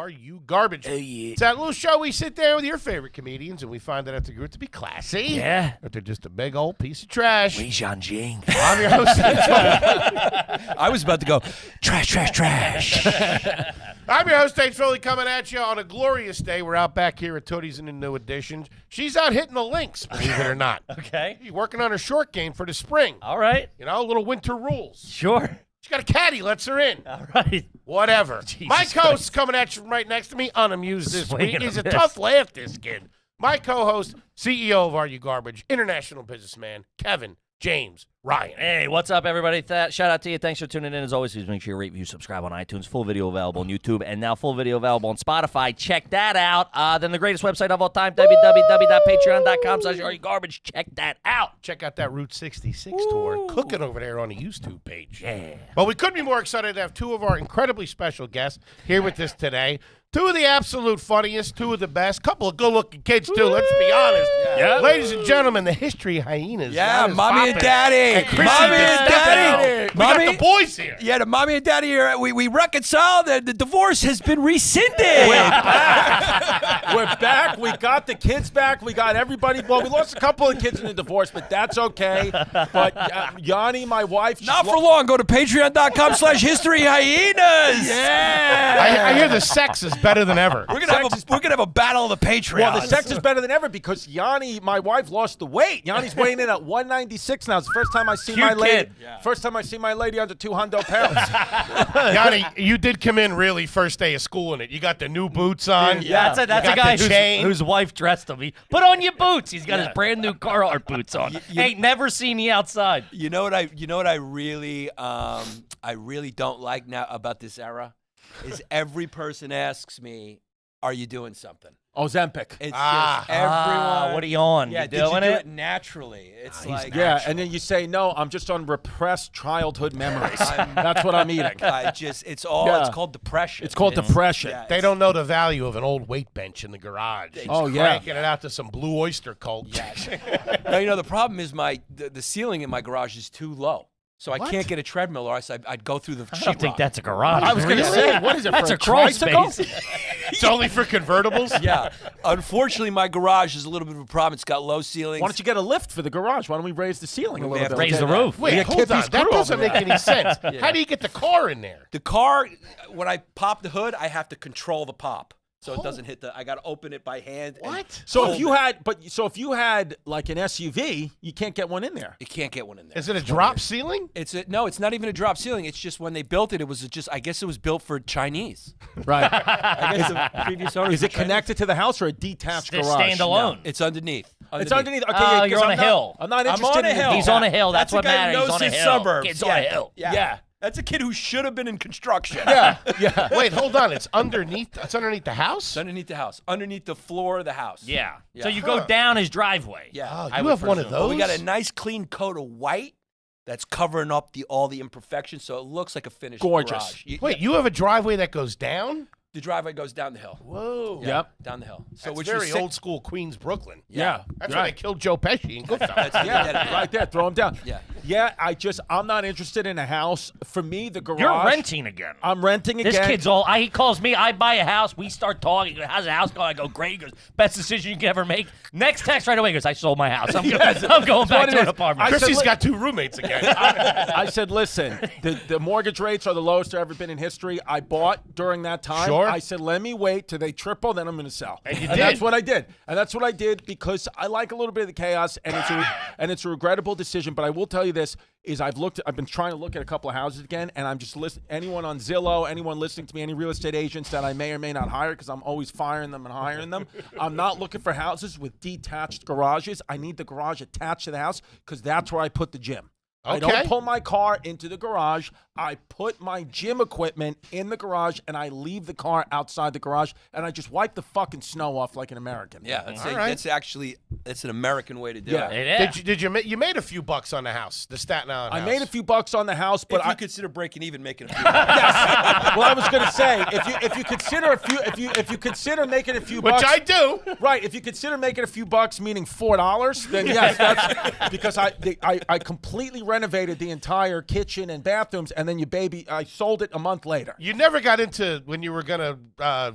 Are you garbage? Yeah. It's that little show we sit there with your favorite comedians and we find out the group to be classy. Yeah. But they're just a big old piece of trash. 𝙬𝙬 I'm your host. I was about to go, trash, trash, trash. I'm your host, Tate Philly, coming at you on a glorious day. We're out back here at Tootie's in the New Edition. She's out hitting the links, believe it or not. Okay. She's working on her short game for the spring. All right. You know, little winter rules. Sure. She's got a caddy, lets her in. All right. Whatever. Jesus My Christ. co-host coming at you from right next to me, unamused this Swinging week. a He's a miss. tough laugh, this kid. My co-host, CEO of Are You Garbage, international businessman, Kevin James Ryan. Hey, what's up, everybody? Shout out to you. Thanks for tuning in. As always, please make sure you rate, review, subscribe on iTunes. Full video available on YouTube, and now full video available on Spotify. Check that out. Then the greatest website of all time, www.patreon.com/areyougarbage. Check that out. Check out that Route 66 tour. Cooking over there on the YouTube page. Yeah. But we couldn't be more excited to have two of our incredibly special guests here with us today. Two of the absolute funniest, two of the best. Couple of good-looking kids, too, let's be honest. Yeah. Ladies and gentlemen, the history hyenas. Yeah, Yannis mommy and Pappas daddy. and Chrissy Mommy and Distefano. daddy. We Mommy- got the boys here. Yeah, the mommy and daddy here, we reconciled. The divorce has been rescinded. We're back. We got the kids back. We got everybody. Well, we lost a couple of kids in the divorce, but that's okay. But Yanni, my wife, Not for long. Go to patreon.com/historyhyenas. Yeah. I hear the sex is better than ever. We're gonna have a battle of the Patreons. Well, the sex is better than ever because Yanni, my wife, lost the weight. Yanni's weighing in at 196 now. It's the first time I see my lady. kid. First time I see my lady under 200 pounds. Yanni, you did come in really first day of school in it. You got the new boots on. That's a got guy the chain. whose wife dressed him. He put on your boots. He's got his brand new Carhartt boots on. Ain't never seen you outside. You know what I really don't like now about this era is every person asks me, "Are you doing something?" Ozempic. It's just everyone. What are you on? Yeah, you did you doing do it? it naturally? It's like Yeah, and then you say, no, I'm just on repressed childhood memories. That's what I'm eating. it's called depression. It's called depression. yeah, They don't know the value of an old weight bench in the garage. Oh, yeah. Cranking it out to some Blue Oyster Cult. No, you know the problem is the ceiling in my garage is too low, so I can't get a treadmill, or else I'd go through the I don't think sheetrock. that's a garage. I was going to say, what is it, That's for a crawl tricycle? space. It's only for convertibles? Yeah, unfortunately, my garage is a little bit of a problem. It's got low ceilings. Why don't you get a lift for the garage? Why don't we raise the ceiling a We little have bit? to Raise the roof. Wait, Yeah, hold Kippy's on. That crew doesn't over make there. any sense. How do you get the car in there? The car, when I pop the hood, I have to control the pop, so it doesn't hit the. I got to open it by hand. and What? So hold if you it. had like an SUV, you can't get one in there. You can't get one in there. Is it a drop ceiling? No, it's not even a drop ceiling. It's just when they built it, I guess it was built for Chinese. Right. I guess the previous owner. Is it connected to the house or a detached It's garage? standalone. It's underneath. It's underneath. Okay, Oh, yeah, you're 'cause on I'm a hill. I'm not I'm interested on a in hill. He's on a hill. That's a what guy matters. who He's knows on a his hill. suburbs. Kid's on a hill. Yeah. That's a kid who should have been in construction. Yeah. Wait, hold on. It's underneath the house? It's underneath the house, underneath the floor of the house. Yeah. Yeah. So you go down his driveway. Yeah. Oh, I you would have one of presume. those? We got a nice clean coat of white that's covering up all the imperfections, so it looks like a finished Gorgeous. garage. Wait, you have a driveway that goes down? The driveway goes down the hill. Whoa. Yeah, Yep. down the hill. So That's which very you sit- old school Queens, Brooklyn. Yeah. That's where they killed Joe Pesci in Goodfellas. Yeah, right there. Throw him down. Yeah. Yeah, I'm not interested in a house. For me, the garage. You're renting again. I'm renting again. This kid's he calls me, I buy a house, we start talking. He goes, how's the house going? I go, great. He goes, best decision you can ever make. Next text right away, he goes, I sold my house. I'm going back what to it an is. apartment. Chrissy's got two roommates again. I said, listen, the mortgage rates are the lowest they've ever been in history. I bought during that time. Sure. I said, let me wait till they triple, then I'm going to sell. And you that's did. what I did. And that's what I did because I like a little bit of the chaos, and it's a regrettable decision. But I will tell you this, I've been trying to look at a couple of houses again, and I'm just listening. Anyone on Zillow, anyone listening to me, any real estate agents that I may or may not hire, because I'm always firing them and hiring them. I'm not looking for houses with detached garages. I need the garage attached to the house because that's where I put the gym. I Okay. don't pull my car into the garage. I put my gym equipment in the garage, and I leave the car outside the garage, and I just wipe the fucking snow off like an American. Yeah, All right. that's an American way to do Yeah. it. Did you made a few bucks on the house, the Staten Island house? I made a few bucks on the house, but If you I consider breaking even, making a few. well, I was going to say if you consider making a few Which bucks, I do. right? If you consider making a few bucks, meaning $4, then yes, that's because I completely renovated the entire kitchen and bathrooms, and then I sold it a month later. You never got into when you were gonna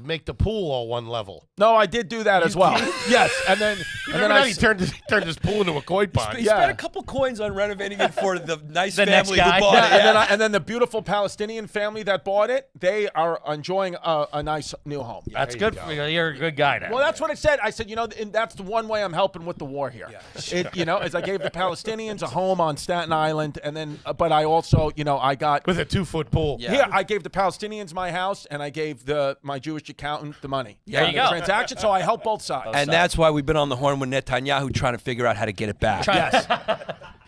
make the pool all one level. No, I did do that as well. Yes, and then He turned his pool into a koi pond. He spent a couple coins on renovating it for the nice The next family who guy. bought Yeah, it. Yeah. and then the beautiful Palestinian family that bought it, they are enjoying a nice new home. That's good for you. You're a good guy now. Well, that's what I said. I said, and that's the one way I'm helping with the war here. As I gave the Palestinians a home on Staten Island, and then, but I also, I got With a 2-foot pool. Yeah. here. I gave the Palestinians my house, and I gave my Jewish accountant the money. There you the go. transaction. So I help both sides. And that's why we've been on the horn with Netanyahu trying to figure out how to get it back.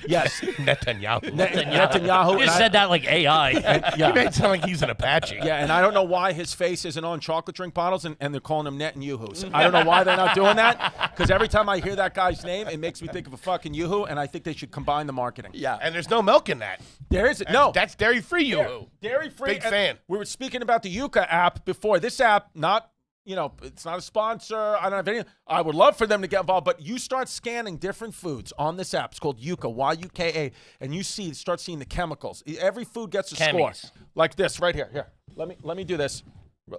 Yes. Netanyahu. Netanyahu. You and just said that like AI. He made it sound like he's an Apache. Yeah, and I don't know why his face isn't on chocolate drink bottles, and they're calling him Net and Yoo-Hoos. I don't know why they're not doing that, because every time I hear that guy's name, it makes me think of a fucking Yoo-Hoo, and I think they should combine the marketing. Yeah. And there's no milk in that. There is no. That's dairy-free Yoo-Hoo. Dairy-free. Big and fan. We were speaking about the Yuka app before. This app, it's not a sponsor. I don't have any. I would love for them to get involved, but you start scanning different foods on this app. It's called Yuka, Y-U-K-A, and start seeing the chemicals. Every food gets a score. Chemies. Like this right here. Here, let me do this.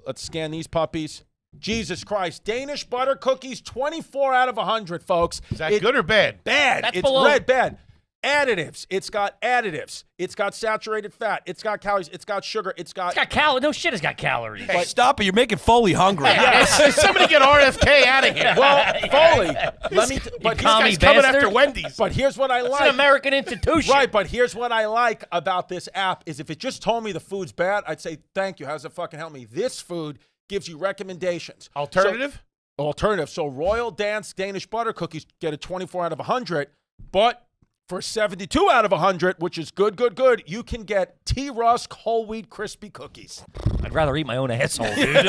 Let's scan these puppies. Jesus Christ. Danish butter cookies, 24 out of 100, folks. Is that good or bad? Bad. That's It's below- red, bad. Additives. It's got additives. It's got saturated fat. It's got calories. It's got sugar. It's got calories. No shit, it's got calories. Hey, stop it. You're making Foley hungry. Somebody get RFK out of here. Well, Foley, let me. But This commie guy's coming bastard. after Wendy's. But here's what I It's like. an American institution. Right, but here's what I like about this app is if it just told me the food's bad, I'd say thank you. How does it fucking help me? This food gives you recommendations. Alternative? Alternative. So Royal Dance Danish butter cookies get a 24 out of 100, but for 72 out of 100, which is good, you can get T. Rusk whole wheat crispy cookies. I'd rather eat my own asshole, dude.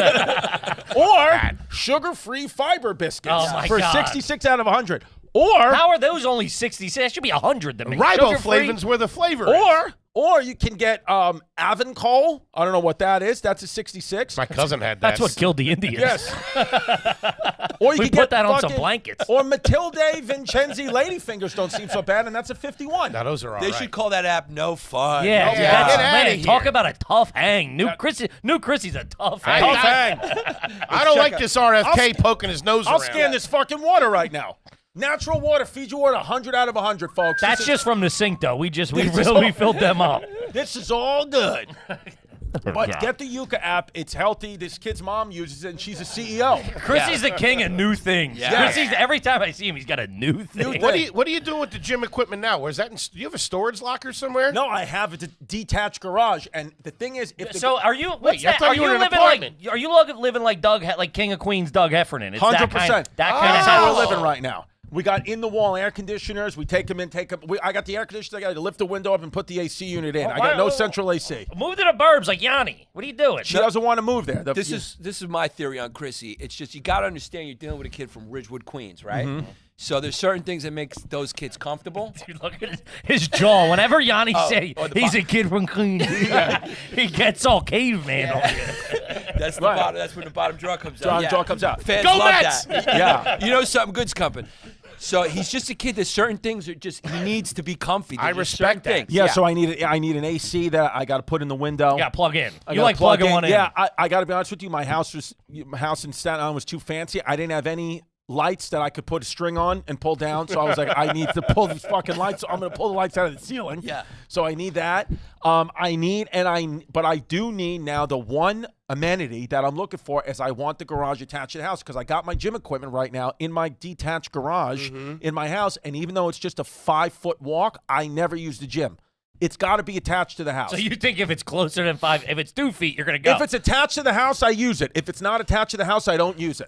Or sugar-free fiber biscuits Oh, my for God. 66 out of 100. Or How are those only 66? That should be 100 to me. Riboflavins Sugar-free? where the flavor is. Or you can get Avencol. I don't know what that is. That's a 66. My cousin had that. That's what killed the Indians. Yes. Or you We can put get that on some fucking- blankets. Or Matilde Vincenzi ladyfingers don't seem so bad, and that's a 51. Now, those are all They right. should call that app No Fun. Yeah, Yeah, that's, get outta man, here. talk about a tough hang. New Chrissy's a tough hang. Tough hang. I don't like out- this RFK poking his nose I'll around. scan this fucking water right now. Natural water, Fiji water, 100 out of 100, folks. That's This just from the sink, though. We all- filled them up. This is all good. But Yeah. get the Yuka app. It's healthy. This kid's mom uses it, and she's a CEO. Chrissy's the king of new things. Yeah. Chrissy's, every time I see him, he's got a new thing. What are you doing with the gym equipment now? Where's that? Do you have a storage locker somewhere? No, I have a detached garage, and the thing is, if the So are you? What's I that? thought Are you you were in an living like? apartment. Are you living like like King of Queens, Doug Heffernan? It's 100%. That kind of That's how house. we're living right now. We got in-the-wall air conditioners. We take them in, I got the air conditioner. I got to lift the window up and put the AC unit in. I got no central AC. Move to the burbs like Yanni. What are you doing? She doesn't want to move there. This is my theory on Chrissy. It's just you got to understand you're dealing with a kid from Ridgewood, Queens, right? Mm-hmm. So there's certain things that makes those kids comfortable. Dude, look at his jaw. Whenever Yanni say or the he's a kid from Queens, he gets all caveman on you. That's the bottom. That's when the bottom draw comes out. Jaw comes out. Fans Go love Mets! that. Yeah. You know something good's coming. So he's just a kid. There's certain things that he needs to be comfy. I There's just respect certain that. things. Yeah, so I need an AC that I got to put in the window. You got to plug in. I You gotta like plug plugging one in. Yeah, I got to be honest with you. My house in Staten Island was too fancy. I didn't have any lights that I could put a string on and pull down. So I was like, I need to pull these fucking lights. I'm going to pull the lights out of the ceiling. Yeah. So I need that. But I do need now the one amenity that I'm looking for is I want the garage attached to the house because I got my gym equipment right now in my detached garage in my house. And even though it's just a 5-foot walk, I never use the gym. It's got to be attached to the house. So you think if it's closer than 5, if it's 2 feet, you're gonna go. If it's attached to the house, I use it. If it's not attached to the house, I don't use it.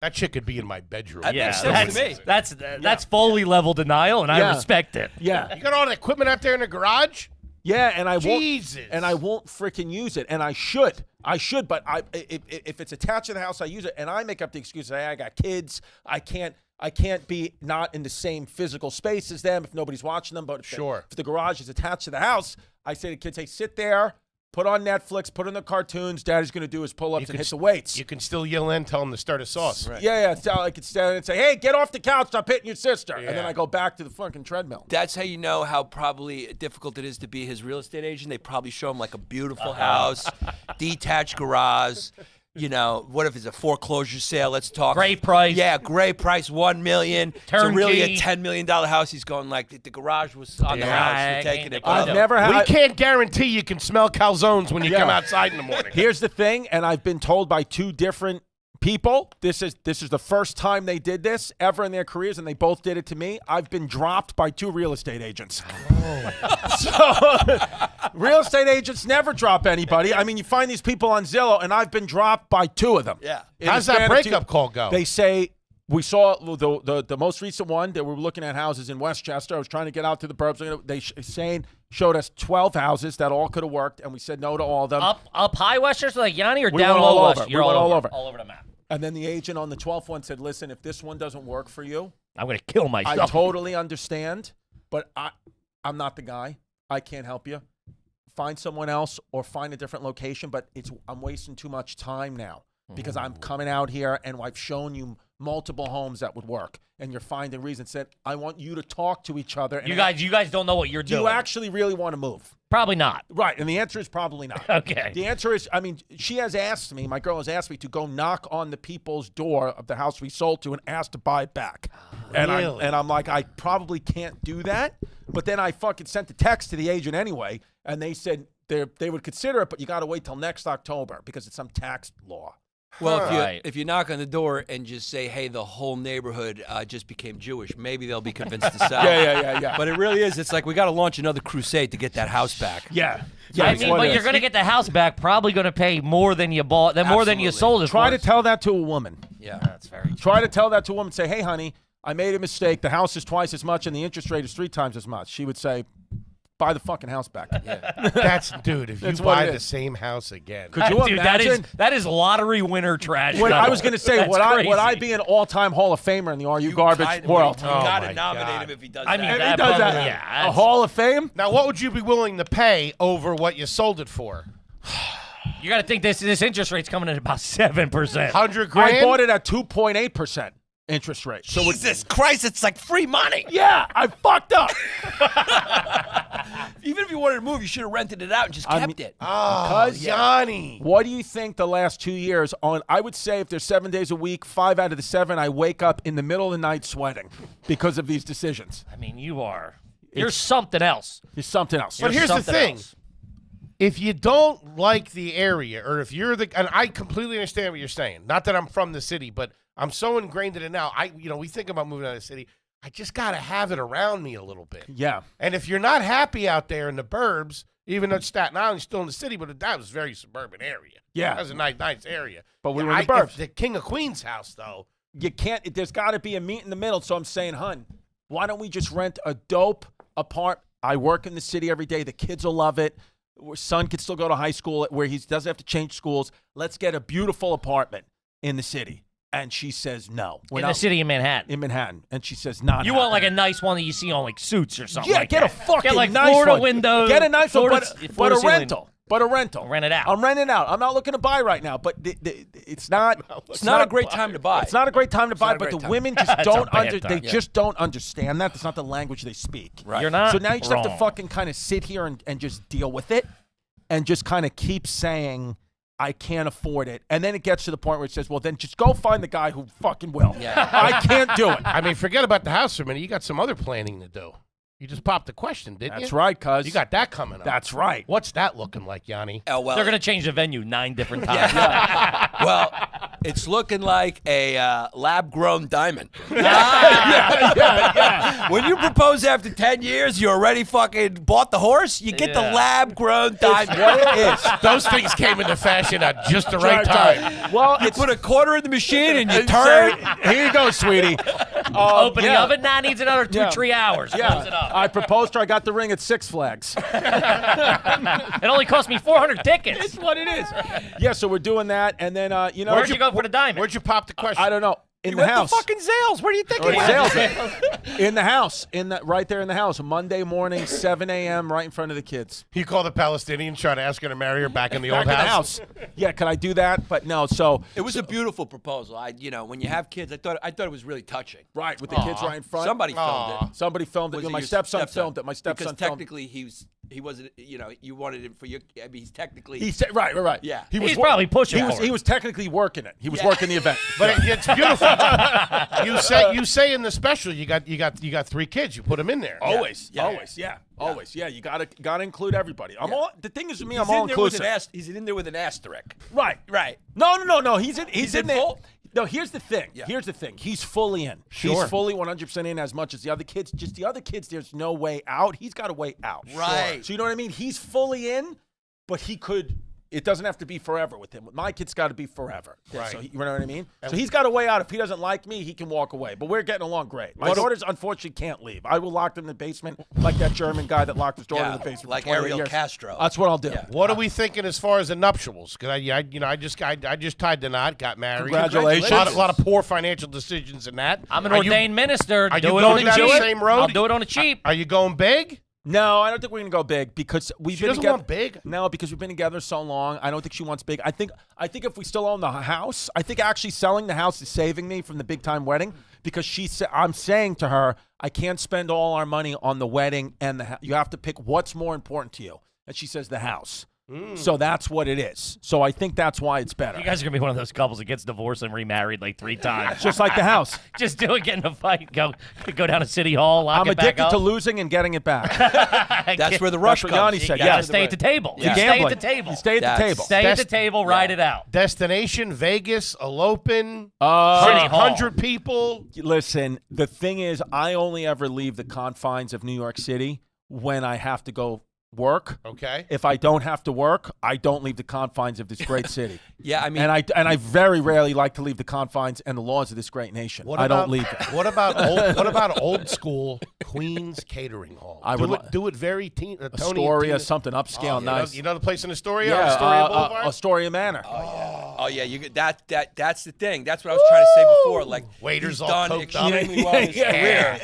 That shit could be in my bedroom. That yeah, makes sense to me. that's Foley level denial, and I Yeah. respect it. Yeah. You got all the equipment out there in the garage? Yeah, and I Jesus. won't freaking use it, and I should, but if it's attached to the house, I use it, and I make up the excuse. Hey, I got kids, I can't be not in the same physical space as them if nobody's watching them. But if the garage is attached to the house, I say to kids, hey, sit there, Put on Netflix, put on the cartoons. Daddy's going to do his pull-ups and hit the weights. You can still yell in, tell him to start a sauce. Right. Yeah. So I could stand and say, hey, get off the couch. Stop hitting your sister. Yeah. And then I go back to the fucking treadmill. That's how you know how probably difficult it is to be his real estate agent. They probably show him like a beautiful house, detached garage. You know, what if it's a foreclosure sale? Let's talk. Great price. Yeah, great price, $1 million. It's Turnkey. really a $10 million house. He's going like the garage was on the house. We're taking it. I've never We had. can't guarantee you can smell calzones when you Yeah. come outside in the morning. Here's the thing, and I've been told by 2 different people, this is the first time they did this ever in their careers, and they both did it to me. I've been dropped by 2 real estate agents. So real estate agents never drop anybody. I mean, you find these people on Zillow, and I've been dropped by 2 of them. Yeah. In How's the that span of breakup 2 call go? They say, we saw the most recent one that we were looking at houses in Westchester. I was trying to get out to the burbs. They showed us 12 houses that all could have worked, and we said no to all of them. Up high Westchester, like Yanni, or We down went all low over. West? We You're went all over. All over the map. And then the agent on the 12th one said, listen, if this one doesn't work for you, I'm going to kill I myself. totally understand, but I'm not the guy. I can't help you. Find someone else or find a different location, but I'm wasting too much time now because I'm coming out here and I've shown you multiple homes that would work, and you're finding reasons. Said, I want you to talk to each other. And You guys don't know what you're do doing. you actually really want to move? Probably not. Right, and the answer is probably not. Okay. The answer is, I mean, she has asked me, my girl has asked me to go knock on the people's door of the house we sold to and ask to buy it back. Really? And I'm like, I probably can't do that. But then I fucking sent the text to the agent anyway, and they said they would consider it, but you got to wait till next October because it's some tax law. Well, Right. if you knock on the door and just say, hey, the whole neighborhood just became Jewish, maybe they'll be convinced to sell. Yeah. But it really is. It's like we got to launch another crusade to get that house back. Yeah. I mean, but you're going to get the house back, probably going to pay more than you bought, more than you Absolutely. sold it Try for. to tell that to a woman. Yeah. That's very true. Try to tell that to a woman. Say, hey, honey, I made a mistake. The house is twice as much and the interest rate is 3 times as much. She would say, buy the fucking house back. Dude, if you That's what buy it the is. same house again. Could you Dude, imagine? that is lottery winner trash. When I though. was going to say, That's would I crazy. be an all-time Hall of Famer in the Are You Garbage world? You Oh got my to nominate God. him if he does I mean, that. If he that does probably- that, yeah, a that's- Hall of Fame? Now, what would you be willing to pay over what you sold it for? You got to think this interest rate's coming in about 7%. $100,000? I bought it at 2.8% interest rate. So Jesus Christ, it's like free money. yeah, I fucked up. Even if you wanted to move, you should have rented it out and just I kept mean- it. Oh, Because- Yanni. What do you think the last 2 years on? I would say if there's 7 days a week, 5 out of the 7, I wake up in the middle of the night sweating because of these decisions. I mean, you're something else. It's something else. But here's the something thing. else. If you don't like the area, or if you're and I completely understand what you're saying. Not that I'm from the city, but I'm so ingrained in it now. We think about moving out of the city. I just got to have it around me a little bit. Yeah. And if you're not happy out there in the burbs, even though Staten Island's still in the city, but that was a very suburban area. Yeah. That was a nice area. But we were in the if burbs. the King of Queens house, though. You can't. There's got to be a meet in the middle. So I'm saying, hun, why don't we just rent a dope apartment? I work in the city every day. The kids will love it. Our son can still go to high school where he doesn't have to change schools. Let's get a beautiful apartment in the city. And she says no. In the city of Manhattan. In Manhattan. And she says not. You want like a nice one that you see on like Suits or something. Yeah, like get a that. fucking Get like nice Florida one. windows. Get a nice one, Florida- but Florida a ceiling. rental. But a rental. Rent it out. I'm renting out. I'm not looking to buy right now, but it's not. It's not a great time to buy. It's not a great time to buy, not a but the great time. women just It's don't a bad time. they just don't understand that. That's not the language they speak. Right. You're not So now you just have to wrong. fucking kind of sit here and just deal with it and just kind of keep saying, I can't afford it. And then it gets to the point where it says, well, then just go find the guy who fucking will. Yeah. I can't do it. I mean, forget about the house for a minute. You got some other planning to do. You just popped the question, didn't you? That's right, cuz. You got that coming up. That's right. What's that looking like, Yanni? Oh, well, They're going to change the venue 9 different times. well, it's looking like a lab-grown diamond. When you propose after 10 years, you already fucking bought the horse. You get the Yeah. lab-grown diamond. What it is. Those things came into fashion at just the right time. Well, You put a quarter in the machine and you and turn. say, here you go, sweetie. Open the yeah. oven. Nah, needs another 2-3 hours. Close it up. I proposed to her. I got the ring at Six Flags. It only cost me 400 tickets. What it is. Yeah, so we're doing that, and then Where'd you go for the diamond? Where'd you pop the question? I don't know. In You the went house. to fucking Zales. Where do you think Or it was? Zales. In the house. Right there in the house. Monday morning, 7 a.m., right in front of the kids. You call the Palestinian, try to ask her to marry her back in the old Back in the house. Yeah, can I do that? But no, so. It was a beautiful proposal. When you have kids, I thought it was really touching. Right, with the kids right in front. Somebody filmed it. Somebody filmed it. Was My your stepson filmed it. My stepson because filmed it. technically he wasn't. You wanted him for your. I mean, he's technically. He said, right. Yeah. He's probably pushing for it. He was technically working it. He was working the event. But it's beautiful. You say in the special you got 3 kids. You put them in there. Always. Yeah, you gotta include everybody. The thing is with me, I'm all inclusive. He's in there with an asterisk. Right. No. He's in there. full? No, here's the thing. Yeah. Here's the thing. He's fully in. Sure. He's fully 100% in as much as the other kids. Just the other kids, there's no way out. He's got a way out. Right. So you know what I mean? He's fully in, but he could. It doesn't have to be forever with him. With my kid's got to be forever. Right. So you know what I mean? So he's got a way out. If he doesn't like me, he can walk away. But we're getting along great. My daughters, unfortunately, can't leave. I will lock them in the basement like that German guy that locked his daughter in the basement. like for 28 Ariel years. Castro. That's what I'll do. Yeah. What are we thinking as far as the nuptials? Because I just tied the knot, got married. Congratulations. A lot of poor financial decisions in that. I'm an Are you- ordained minister. Are Do you it on going the down the cheap. same road? I'll do it on the cheap. Are you going big? No, I don't think we're gonna go big because we've She been doesn't together. want big? No, because we've been together so long. I don't think she wants big. I think if we still own the house, I think actually selling the house is saving me from the big time wedding because I'm saying to her, I can't spend all our money on the wedding and the you have to pick what's more important to you. And she says the house. So that's what it is. So I think that's why it's better. You guys are gonna be one of those couples that gets divorced and remarried like 3 times. Just like the house. Just do it, get in a fight, go down to City Hall, lock I'm it back addicted up. to losing and getting it back. That's where the rush That's what comes. Yanni said. You gotta Yeah. stay at the table. Yeah. Stay Gambling. at the table. You stay at the That's- table. Stay at the table, ride it out. Destination, Vegas, eloping, City Hall. 100 people. Listen, the thing is, I only ever leave the confines of New York City when I have to go work. Okay. If I don't have to work, I don't leave the confines of this great city. Yeah, I mean, And I very rarely like to leave the confines and the laws of this great nation. I don't leave it. What about old school Queens Catering Hall? I would do it very Tony. Astoria, something upscale, Oh, nice. You know the place in Astoria? Yeah, Astoria Boulevard? Astoria Manor. oh yeah, you get that's the thing. That's what I was trying to say before. Like Waiters he's all done coked up. extremely well in his Yeah. career.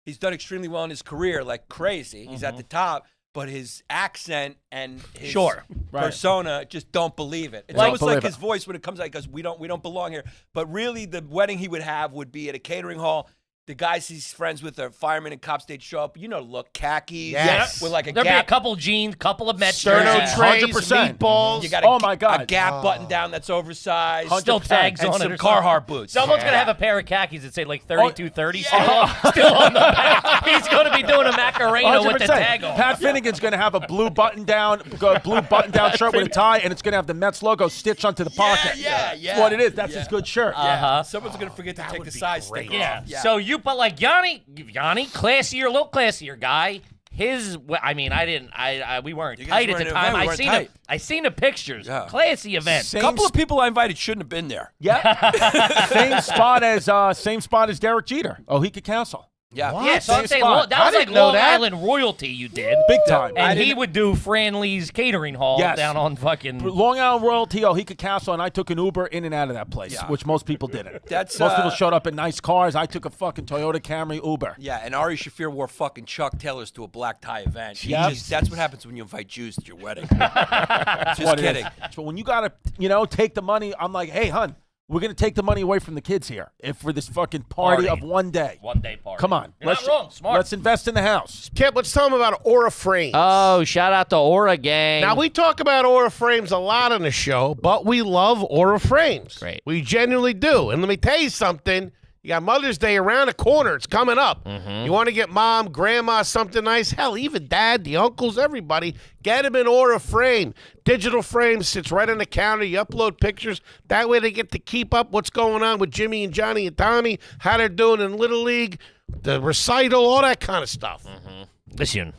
He's done extremely well in his career, like crazy. He's Mm-hmm. at the top, but his accent and his Sure. Right. persona just don't believe it. It's Don't almost like believe his it. voice when it comes out, because we don't belong here. But really, the wedding he would have would be at a catering hall. The guys he's friends with are firemen and cops. They'd show up, look, khakis, Yes. with like a There'd be a Gap. couple jeans, couple of Mets Sterno jerseys. trays, 100%. meatballs. You got Oh, my God. a Gap button down that's oversized, Still tags and on some it or something. Carhartt boots. Someone's Yeah. gonna have a pair of khakis that say like 3230 still on the back. He's gonna be doing a Macarena with the 100%. tag on. Pat Finnegan's going to have a blue button-down shirt with a tie, and it's going to have the Mets logo stitched onto the pocket. yeah. That's what it is. That's his good shirt. Someone's gonna forget to take would the be size great. sticker Yeah. off. So you put like Yanni, classier, a little classier guy. I mean, we weren't You guys tight at weren't the time. we I weren't seen tight. I seen the pictures. Yeah. Classy event. Same A couple of people I invited shouldn't have been there. Yeah. same spot as Derek Jeter. Oh, he could cancel. Yeah. Yeah, so I'm Same saying spot. that I was like didn't know Long that. Island royalty you did. Big time. And he would do Fran Lee's catering hall Yes. down on fucking. Long Island royalty. Oh, he could cancel, and I took an Uber in and out of that place, Yeah. which most people didn't. That's, most people showed up in nice cars. I took a fucking Toyota Camry Uber. Yeah, and Ari Shafir wore fucking Chuck Taylors to a black tie event. Yep. That's what happens when you invite Jews to your wedding. What Just it kidding. is. So when you gotta, take the money, I'm like, hey, hun, we're gonna take the money away from the kids here for this fucking party of one day. One day party. Come on, You're not wrong. Smart. Let's invest in the house. Kip, let's tell them about Aura Frames. Oh, shout out to Aura Gang. Now, we talk about Aura Frames a lot on the show, but we love Aura Frames. Great. We genuinely do. And let me tell you something. You got Mother's Day around the corner. It's coming up. You want to get mom, grandma something nice? Hell, even dad, the uncles, everybody. Get them an Aura frame. Digital frame sits right on the counter. You upload pictures. That way they get to keep up what's going on with Jimmy and Johnny and Tommy, how they're doing in Little League, the recital, all that kind of stuff. Listen,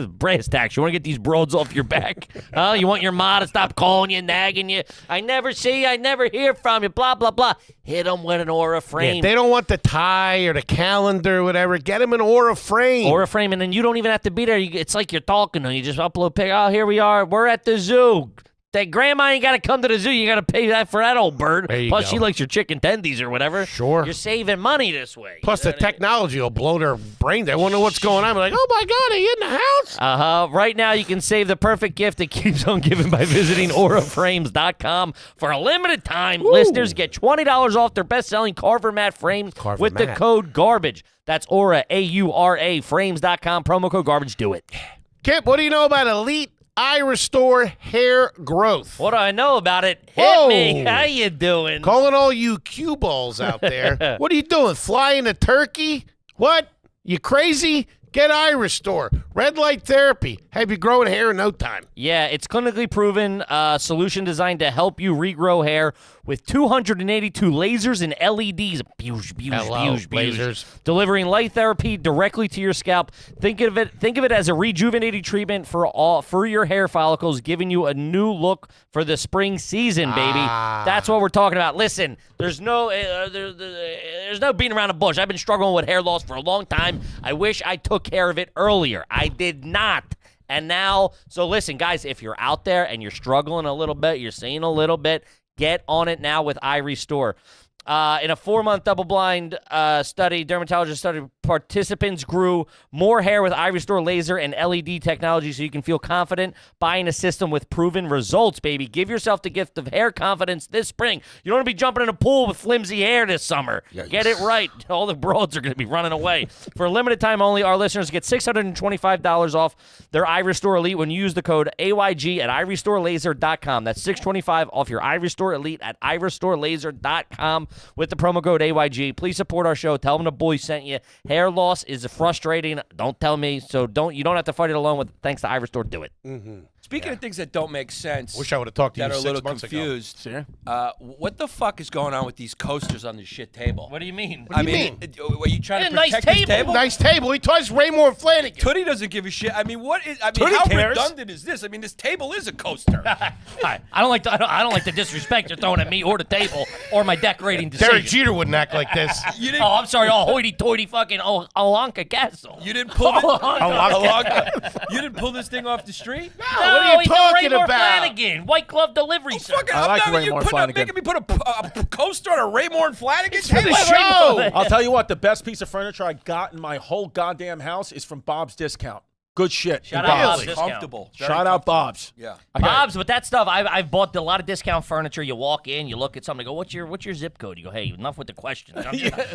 brass tacks. You want to get these broads off your back? Huh? You want your ma to stop calling you, nagging you? I never hear from you, blah, blah, blah. Hit them with an Aura frame. If they don't want the tie or the calendar or whatever, get them an Aura frame. Aura frame, and then you don't even have to be there. It's like you're talking to them. You just upload pic. Oh, here we are. We're at the zoo. that grandma ain't got to come to the zoo. You got to pay that for that old bird. There you Plus, go. she likes your chicken tendies or whatever. Sure. You're saving money this way. Plus, the technology will blow their brain. They won't know what's going on. They're like, oh, my God, are you in the house? Right now, you can save the perfect gift that keeps on giving by visiting auraframes.com. For a limited time, listeners get $20 off their best-selling Carver Mat frames with the code GARBAGE. That's Aura, A-U-R-A, frames.com. Promo code GARBAGE. Do it. Kip, what do you know about Elite Eye Restore Hair Growth? What do I know about it? Hit Whoa. me. How you doing? Calling all you cue balls out there. What are you doing? Flying a turkey? What? You crazy? Get Eye Restore. Red light therapy. Have you growing hair in no time. Yeah, it's clinically proven solution designed to help you regrow hair with 282 lasers and LEDs. Lasers. Delivering light therapy directly to your scalp. Think of it as a rejuvenating treatment for your hair follicles, giving you a new look for the spring season, baby. That's what we're talking about. Listen, there's no beating around the bush. I've been struggling with hair loss for a long time. I wish I took care of it earlier. I did not. And now, so listen, guys, if you're out there and you're struggling a little bit, you're seeing a little bit, get on it now with Eye Restore. In a 4-month double-blind study, dermatologist study, participants grew more hair with Eye Restore laser and LED technology, so you can feel confident buying a system with proven results, baby. Give yourself the gift of hair confidence this spring. You don't want to be jumping in a pool with flimsy hair this summer. Yikes. Get it right. All the broads are going to be running away. For a limited time only, our listeners get $625 off their Eye Restore Elite when you use the code AYG at EyeRestoreLaser.com. That's $625 off your Eye Restore Elite at EyeRestoreLaser.com. with the promo code AYG. Please support our show. Tell them the boys sent you. Hair loss is frustrating. Don't tell me. So you don't have to fight it alone with thanks to Eye Restore. Do it. Mm-hmm. Speaking of things that don't make sense, Wish I would have talked to you that are a 6 little months confused. ago. What the fuck is going on with these coasters on this shit table? What do you mean? What do you mean? Are you trying to nice protect this table. table? Nice table. He twice Raymore and Flanagan. Tootie doesn't give a shit. I mean, what is? I mean, Tootie how cares. redundant is this? I mean, this table is a coaster. I don't like the disrespect you're throwing at me or the table or my decorating decision. Derek Jeter wouldn't act like this. You didn't. Oh, I'm sorry. Oh, hoity-toity fucking Olanka Castle. You didn't pull this. Olanka. You didn't pull this thing off the street. What are you he's talking Raymore about? Flanagan, White Glove Delivery Service. Fucking, I like I'm not Raymore you Flanagan. making me put a coaster on a Raymore and Flanagan For the table. show. I'll tell you what, the best piece of furniture I got in my whole goddamn house is from Bob's Discount. Good shit. Shout from out Bob's. Bob's Discount. Comfortable. Shout out Bob's. Yeah. Bob's, but that stuff, I've bought a lot of discount furniture. You walk in, you look at something, you go, what's your zip code? You go, hey, enough with the questions.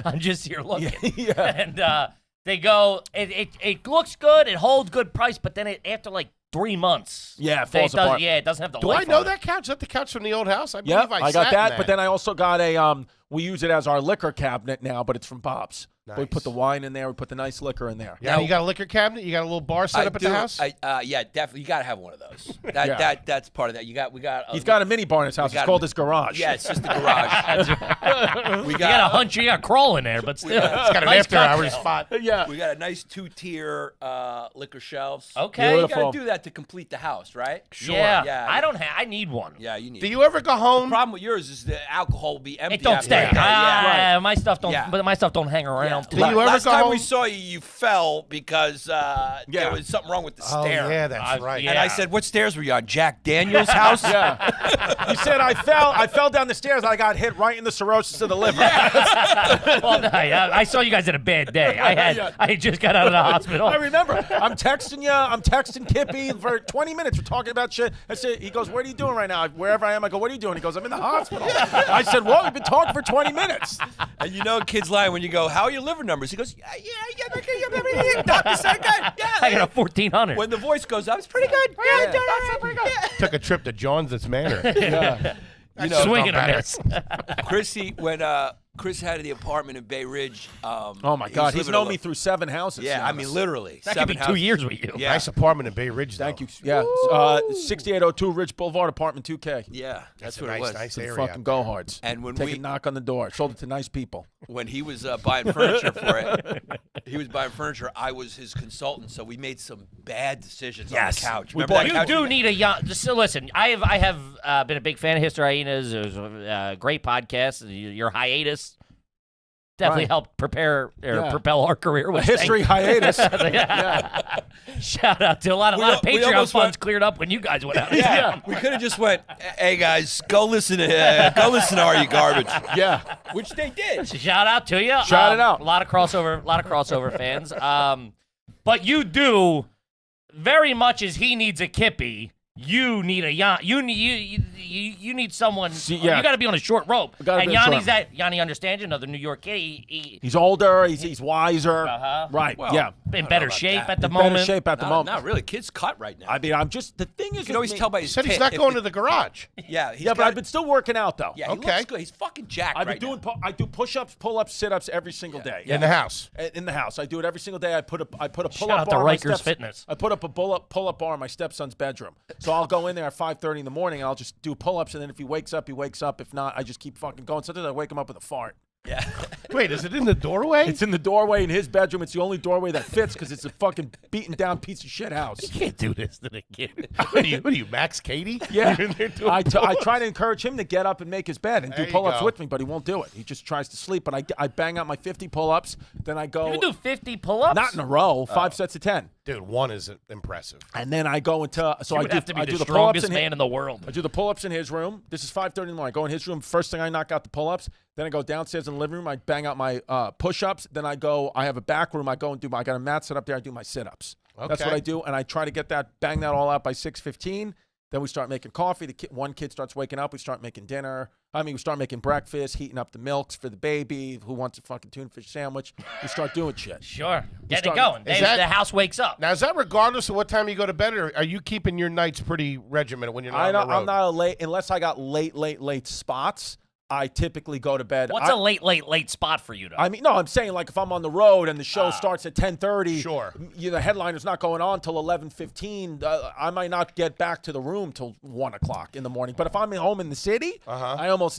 I'm just here looking. Yeah. And they go, it looks good, it holds good price, but then after like 3 months, Yeah, it falls apart. Yeah, it doesn't have the Do I life know on it. that couch? Is that the couch from the old house? I Yeah, believe I sat got in that, but then I also got a we use it as our liquor cabinet now, but it's from Bob's. We put the wine in there, we put the nice liquor in there. Yeah, you got a liquor cabinet? You got a little bar set up at the house? Yeah, definitely. You gotta have one of those. That's part of that. We got. He's got a mini bar in his house. It's called his garage. Yeah, it's just the garage. You got a hunch, you got a crawl in there, but still. It's got an Nice after-hours cocktail. spot. Yeah. We got a nice 2-tier liquor shelves. Okay. You Beautiful. gotta do that to complete the house, right? Sure. Yeah, I need one. Yeah, you need. Do you ever go home? The problem with yours is the alcohol will be empty. It don't after stay. that. My stuff don't. Yeah. But my stuff don't hang around. Do you ever Last go time home? we saw you, you fell because there was something wrong with the Oh, stair. yeah, that's right. yeah. And I said, "What stairs were you on? Jack Daniel's house?" Yeah. You said I fell down the stairs and I got hit right in the cirrhosis of the liver. Well, no, I saw you guys had a bad day. I just got out of the hospital. I remember. I'm texting you. I'm texting Kippy for 20 minutes. We're talking about shit. I said, he goes, "What are you doing right now?" Wherever I am, I go, "What are you doing?" He goes, "I'm in the hospital." I said, "Well, we've been talking for 20 minutes." And you know, kids lie when you go, "How are your liver numbers?" He goes, "Yeah, doctor said good." Yeah, I got a 1400. when the voice goes up, it's pretty good. Yeah, that's pretty good. Took a trip to Johnson's Manor. You know, Swinging a better. miss. Chrissy, when Chris had the apartment in Bay Ridge. Oh my God, he's known me through 7 houses. Yeah, I Giannis. mean literally. That could be 2 years with you. Yeah. Nice apartment in Bay Ridge, though. Thank you. Yeah, 6802 Ridge Boulevard, apartment 2K. Yeah, that's a what it was. nice The area. fucking go hards. And when Take a knock on the door, sold it to nice people. When he was buying furniture for it, he was buying furniture. I was his consultant, so we made some bad decisions on the couch. Remember that You couch? do need a young. So listen, I have been a big fan of History Hyenas. It was a great podcast. Your hiatus. definitely helped prepare or propel our career. A history hiatus. Shout out to a lot of Patreon almost funds went- cleared up when you guys went out. Yeah, we could have just went, hey guys, go listen to Are You Garbage? Yeah. Which they did. Shout out to you. Shout it out. A lot of crossover fans. But you do very much as he needs a Kippy. You need a you need someone. See, You got to be on a short rope. Gotta And be on a Yanni's short Yanni understands you, another New York kid. He's older. He's wiser. Right. Well, yeah. In better shape at the In moment. better shape at the moment. Not really. Kid's cut right now. I mean, I'm just the thing is, you can always tell by his Said he's tit not if going the- to the garage. Yeah, he's Yeah, but got- I've been still working out though. Yeah, he Okay. looks good. He's fucking jacked I've been right doing. now. I do push-ups, pull-ups, sit-ups every single day. In the house. In the house, I do it every single day. I put a pull-up Shout out bar to on my Rikers steps. Fitness. I put up a pull-up bar in my stepson's bedroom. So I'll go in there at 5:30 in the morning and I'll just do pull-ups, and then if he wakes up, he wakes up. If not, I just keep fucking going. Sometimes I wake him up with a fart. Yeah. Wait, is it in the doorway? It's in the doorway in his bedroom. It's the only doorway that fits because it's a fucking beaten down piece of shit house. You can't do this to the kid. What are you, Max Cady? Yeah, You're in there doing I pull-ups? try to encourage him to get up and make his bed and There do you pull-ups go. with me, but he won't do it. He just tries to sleep. But I bang out my 50 pull-ups. Then I go You can do 50 pull-ups? not in a row, 5 sets of 10, Dude, one is impressive. and then I go into You I would have to be I the do the pull-ups strongest man in the world. I do the pull-ups in his room. This is 5:30 in the morning. I go in his room. First thing I knock out the pull-ups. Then I go downstairs in the living room. I bang out my push-ups. Then I have a back room. I go and I got a mat set up there. I do my sit-ups. That's what Okay. I do, and I try to bang that all out by 6:15. Then we start making coffee. One kid starts waking up. We start making dinner. We start making breakfast, heating up the milks for the baby who wants a fucking tuna fish sandwich. We start doing shit. Sure. Get it start- going. Is that- The house wakes up. Now, is that regardless of what time you go to bed, or are you keeping your nights pretty regimented when you're not on the road? I'm not a late unless I got late spots. I typically go to bed. What's a late spot for you, though? No, I'm saying like if I'm on the road and the show starts at 10:30, Sure. The headliner's not going on till 11:15. I might not get back to the room till 1 o'clock in the morning. But if I'm at home in the city, I almost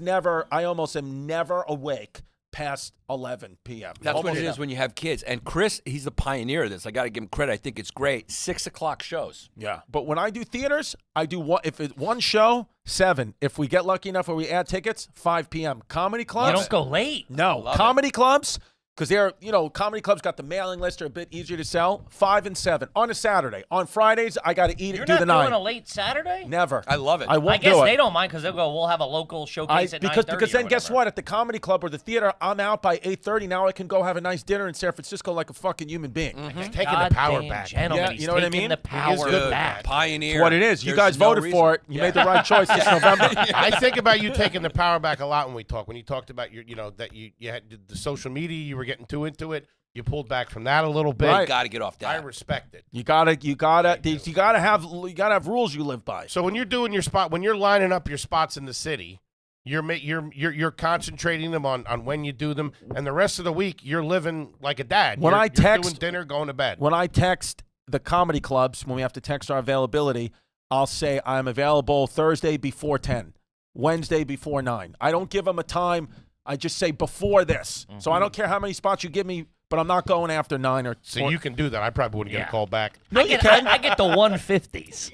am never awake past 11 p.m. That's what Almost it is never. when you have kids. And Chris, he's the pioneer of this. I got to give him credit. I think it's great. 6 o'clock shows. Yeah, but when I do theaters, I do if it's one show, 7. If we get lucky enough where we add tickets, 5 p.m. Comedy clubs. You don't go late. No, Love comedy clubs, because they're, comedy clubs got the mailing list, are a bit easier to sell. 5 and 7 on a Saturday. On Fridays, I got to eat You're it, do not the doing 9. a late Saturday? Never. I love it. I I won't guess do they it. don't mind because they'll go, we'll have a local showcase at 9:30 Because then or guess whatever. what? At the comedy club or the theater, I'm out by 8:30. Now I can go have a nice dinner in San Francisco like a fucking human being. He's taking the power Goddamn back. Gentlemen, Yeah, he's you know what I taking mean? the He is power good with back. Pioneer. What it is. You There's guys no voted reason. for it. You made the right choice this November. I think about you taking the power back a lot when we talk. When you talked about that you had the social media, you were getting too into it. You pulled back from that a little bit. Right. Got to get off I that. respect it. You gotta have rules you live by. So when you're doing your spot, when you're lining up your spots in the city, you're concentrating them on when you do them, and the rest of the week you're living like a dad. When you're I text- doing dinner, going to bed. When I text the comedy clubs, when we have to text our availability, I'll say I'm available Thursday before 10, Wednesday before 9. I don't give them a time. I just say before this. So I don't care how many spots you give me, but I'm not going after 9 or. So you can do that. I probably wouldn't get Yeah. a call back. No, you can. I get the 150s.